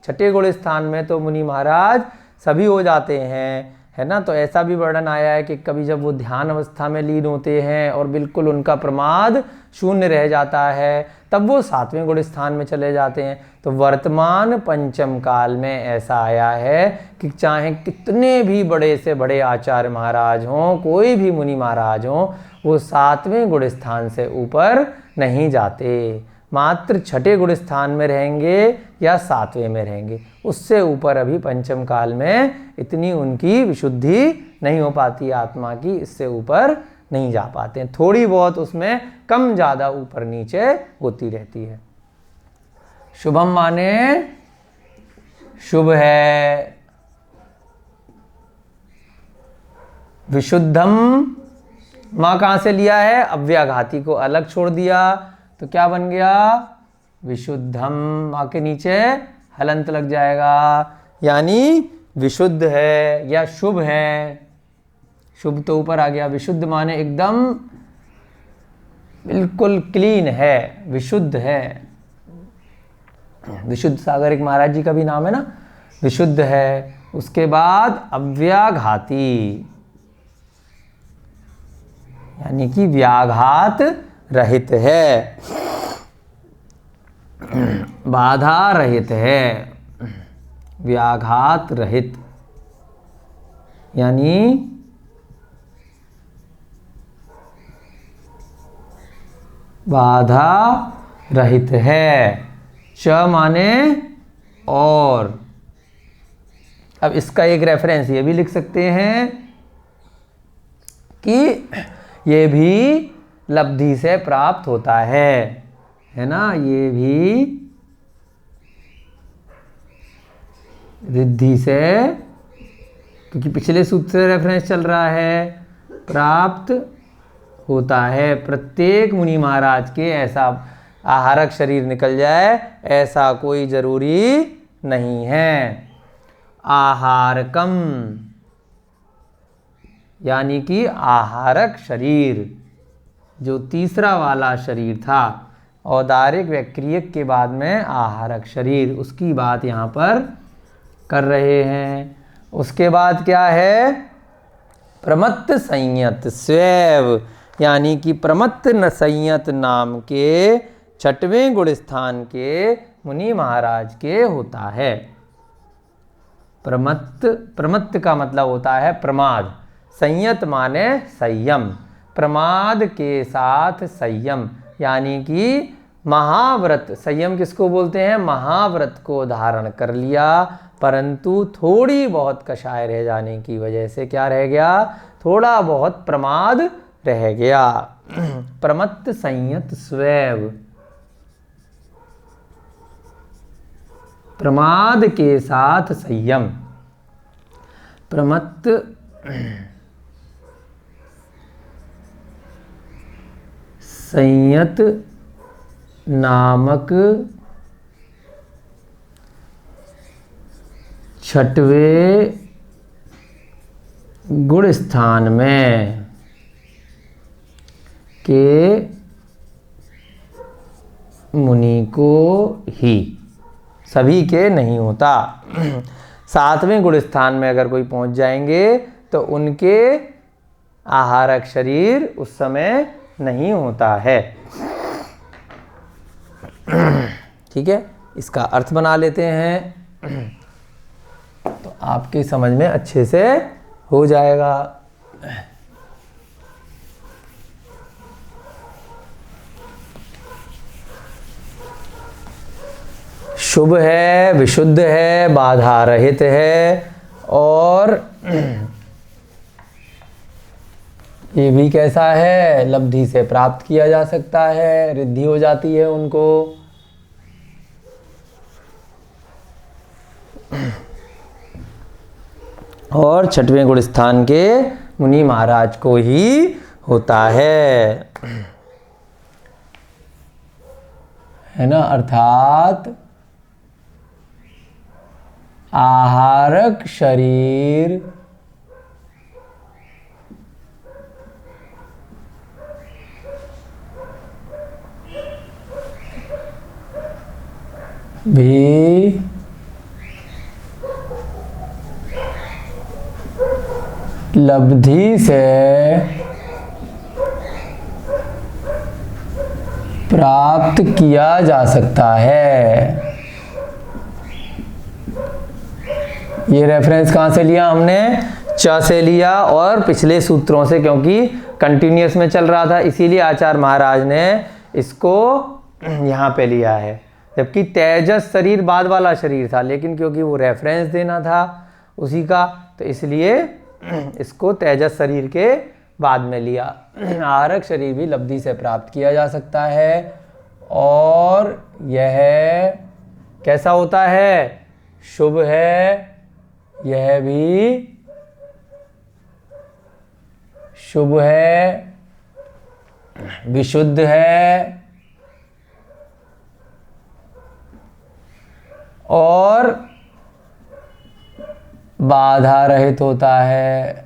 छठे गुण स्थान में तो मुनि महाराज सभी हो जाते हैं, है ना। तो ऐसा भी वर्णन आया है कि कभी जब वो ध्यान अवस्था में लीन होते हैं और बिल्कुल उनका प्रमाद शून्य रह जाता है, तब वो 7वें गुण स्थान में चले जाते हैं। तो वर्तमान पंचम काल में ऐसा आया है कि चाहे कितने भी बड़े से बड़े आचार्य महाराज हों, कोई भी मुनि महाराज हों, वो 7वें गुण स्थान से ऊपर नहीं जाते, मात्र छठे गुण स्थान में रहेंगे या 7वें में रहेंगे। उससे ऊपर अभी पंचम काल में इतनी उनकी विशुद्धि नहीं हो पाती आत्मा की, इससे ऊपर नहीं जा पाते हैं, थोड़ी बहुत उसमें कम ज़्यादा ऊपर नीचे होती रहती है। शुभम माने शुभ है, विशुद्धम माँ कहाँ से लिया है, अव्याघाती को अलग छोड़ दिया, तो क्या बन गया, विशुद्धम। माँ के नीचे हलंत लग जाएगा, यानी विशुद्ध है या शुभ है। शुभ तो ऊपर आ गया, विशुद्ध माने एकदम बिल्कुल क्लीन है, विशुद्ध है। विशुद्ध सागर एक महाराज जी का भी नाम है ना, विशुद्ध है। उसके बाद अव्याघाती यानी कि व्याघात रहित है, बाधा रहित है, व्याघात रहित यानी बाधा रहित है। च माने और। अब इसका एक रेफरेंस ये भी लिख सकते हैं कि ये भी लब्धि से प्राप्त होता है ना, ये भी रिद्धि से, क्योंकि पिछले सूत्र से रेफरेंस चल रहा है, प्राप्त होता है। प्रत्येक मुनि महाराज के ऐसा आहारक शरीर निकल जाए ऐसा कोई जरूरी नहीं है। आहारकम यानी कि आहारक शरीर, जो तीसरा वाला शरीर था, औदारिक व्यक्रियक के बाद में आहारक शरीर, उसकी बात यहाँ पर कर रहे हैं। उसके बाद क्या है? प्रमत्त संयत स्वैव, यानी कि प्रमत्त संयत नाम के 6वें गुण स्थान के मुनि महाराज के होता है। प्रमत्त का मतलब होता है प्रमाद, संयत माने संयम, प्रमाद के साथ संयम, यानी कि महाव्रत, संयम किसको बोलते हैं? महाव्रत को धारण कर लिया, परंतु थोड़ी बहुत कषाय रह जाने की वजह से क्या रह गया? थोड़ा बहुत प्रमाद रह गया। प्रमत्त संयत स्वैव, प्रमाद के साथ संयम। प्रमत्त संयत नामक 6वें गुण स्थान में के मुनि को ही, सभी के नहीं होता। 7वें गुण स्थान में अगर कोई पहुंच जाएंगे तो उनके आहारक शरीर उस समय नहीं होता है। ठीक है, इसका अर्थ बना लेते हैं तो आपके समझ में अच्छे से हो जाएगा। शुभ है, विशुद्ध है, बाधा रहित है, और ये भी कैसा है? लब्धि से प्राप्त किया जा सकता है, रिद्धि हो जाती है उनको। और 6वें गुण स्थान के मुनि महाराज को ही होता है ना? अर्थात आहारक शरीर भी लब्धि से प्राप्त किया जा सकता है। ये रेफरेंस कहाँ से लिया हमने? च से लिया और पिछले सूत्रों से, क्योंकि कंटिन्यूअस में चल रहा था, इसीलिए आचार्य महाराज ने इसको यहाँ पे लिया है। जबकि तेजस शरीर बाद वाला शरीर था, लेकिन क्योंकि वो रेफरेंस देना था उसी का, तो इसलिए इसको तेजस शरीर के बाद में लिया। आहारक शरीर भी लब्धि से प्राप्त किया जा सकता है, और यह कैसा होता है? शुभ है, यह भी शुभ है, विशुद्ध है, और बाधा रहित होता है।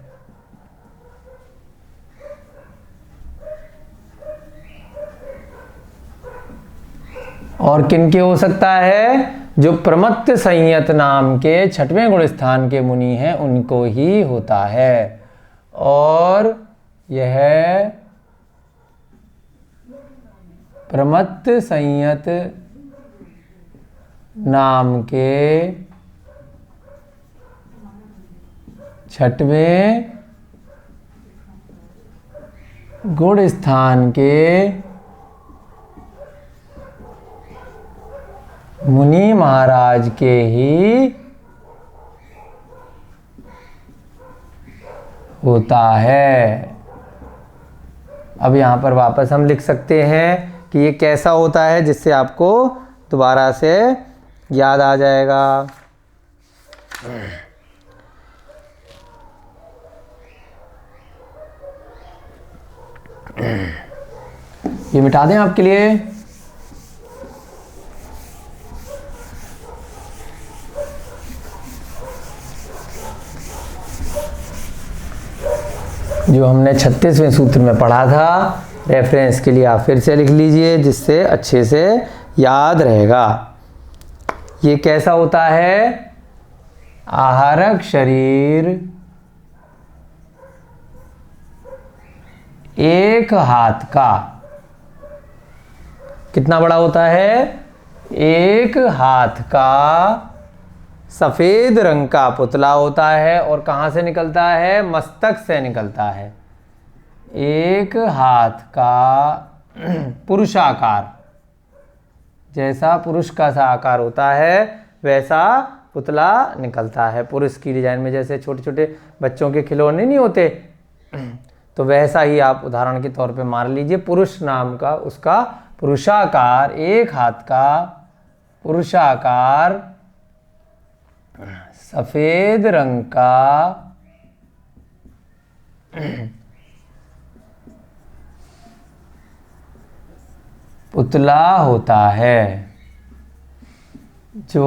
और किनके हो सकता है? जो प्रमत्त संयत नाम के 6वें गुण स्थान के मुनि हैं उनको ही होता है। और यह प्रमत्त संयत नाम के 6वें गुण स्थान के मुनि महाराज के ही होता है। अब यहाँ पर वापस हम लिख सकते हैं कि ये कैसा होता है, जिससे आपको दोबारा से याद आ जाएगा। ये मिटा दें आपके लिए। जो हमने 36वें सूत्र में पढ़ा था, रेफरेंस के लिए आप फिर से लिख लीजिए जिससे अच्छे से याद रहेगा। ये कैसा होता है? आहारक शरीर एक हाथ का, कितना बड़ा होता है? एक हाथ का सफेद रंग का पुतला होता है और कहाँ से निकलता है? मस्तक से निकलता है। एक हाथ का पुरुषाकार, जैसा पुरुष का सा आकार होता है वैसा पुतला निकलता है। पुरुष की डिजाइन में जैसे छोटे छोटे बच्चों के खिलौने नहीं होते, तो वैसा ही आप उदाहरण के तौर पे मान लीजिए पुरुष नाम का उसका पुरुषाकार, एक हाथ का पुरुषाकार सफेद रंग का पुतला होता है जो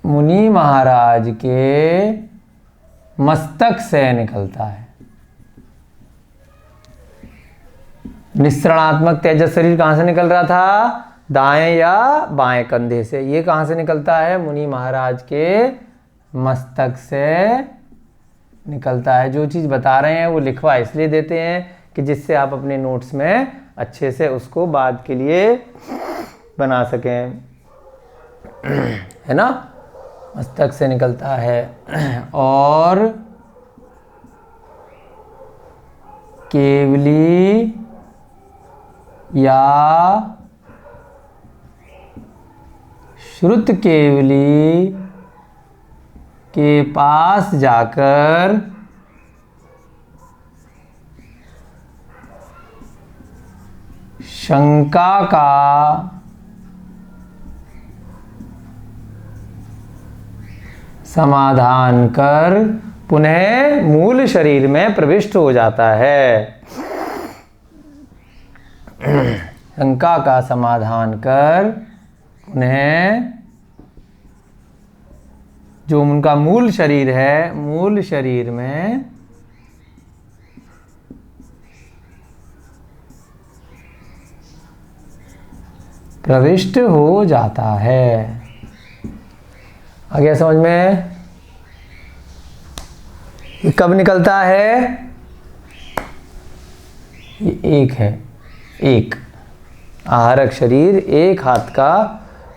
मुनि महाराज के मस्तक से निकलता है। निस्त्रणात्मक तेजस शरीर कहाँ से निकल रहा था? दाएं या बाएं कंधे से। ये कहाँ से निकलता है? मुनि महाराज के मस्तक से निकलता है। जो चीज़ बता रहे हैं वो लिखवा इसलिए देते हैं कि जिससे आप अपने नोट्स में अच्छे से उसको बाद के लिए बना सकें, है ना? मस्तक से निकलता है और केवली या श्रुत केवली के पास जाकर शंका का समाधान कर पुनः मूल शरीर में प्रविष्ट हो जाता है। शंका का समाधान कर पुनः जो उनका मूल शरीर है, मूल शरीर में प्रविष्ट हो जाता है। आ गया समझ में? ये कब निकलता है? ये एक है, एक आहारक शरीर, एक हाथ का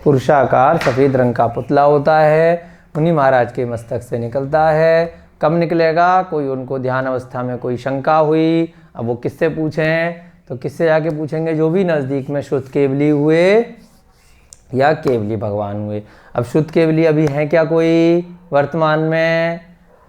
पुरुषाकार सफेद रंग का पुतला होता है, मुनि महाराज के मस्तक से निकलता है। कब निकलेगा? कोई उनको ध्यान अवस्था में कोई शंका हुई, अब वो किससे पूछें? तो किससे जाके पूछेंगे? जो भी नज़दीक में शुद्ध केवली हुए या केवली भगवान हुए। अब शुद्ध केवली अभी है क्या कोई वर्तमान में?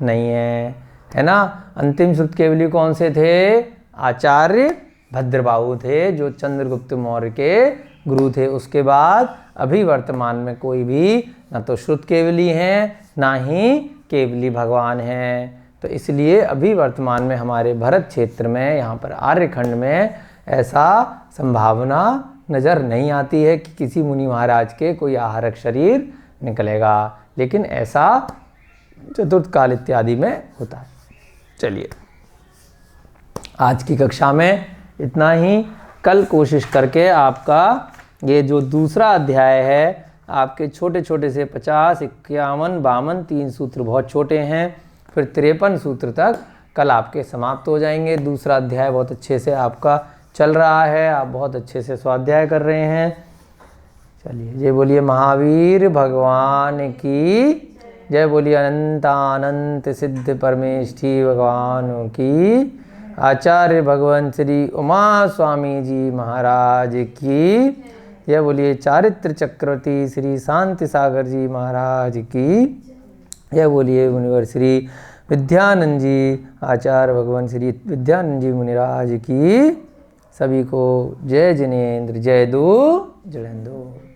नहीं है, है ना? अंतिम शुद्ध केवली कौन से थे? आचार्य भद्रबाहु थे, जो चंद्रगुप्त मौर्य के गुरु थे। उसके बाद अभी वर्तमान में कोई भी ना तो शुद्ध केवली हैं ना ही केवली भगवान हैं। तो इसलिए अभी वर्तमान में हमारे भरत क्षेत्र में, यहाँ पर आर्यखंड में ऐसा संभावना नज़र नहीं आती है कि किसी मुनि महाराज के कोई आहारक शरीर निकलेगा, लेकिन ऐसा चतुर्थ काल इत्यादि में होता है। चलिए, आज की कक्षा में इतना ही। कल कोशिश करके आपका ये जो दूसरा अध्याय है, आपके छोटे छोटे से 50, 51, 52 3 सूत्र बहुत छोटे हैं, फिर 53 सूत्र तक कल आपके समाप्त हो जाएंगे। दूसरा अध्याय बहुत अच्छे से आपका चल रहा है, आप बहुत अच्छे से स्वाध्याय कर रहे हैं। चलिए, जय बोलिए महावीर भगवान की जय, बोलिए अनंतानंत सिद्ध परमेष्ठी भगवान की, आचार्य भगवान श्री उमा स्वामी जी महाराज की जय, बोलिए चारित्र चक्रवर्ती श्री शांति सागर जी महाराज की जय, बोलिए मुनिवर श्री विद्यानंद जी आचार्य भगवान श्री विद्यानंद जी मुनिराज की। सभी को जय जिनेन्द्र, जय दो जड़ेंदो।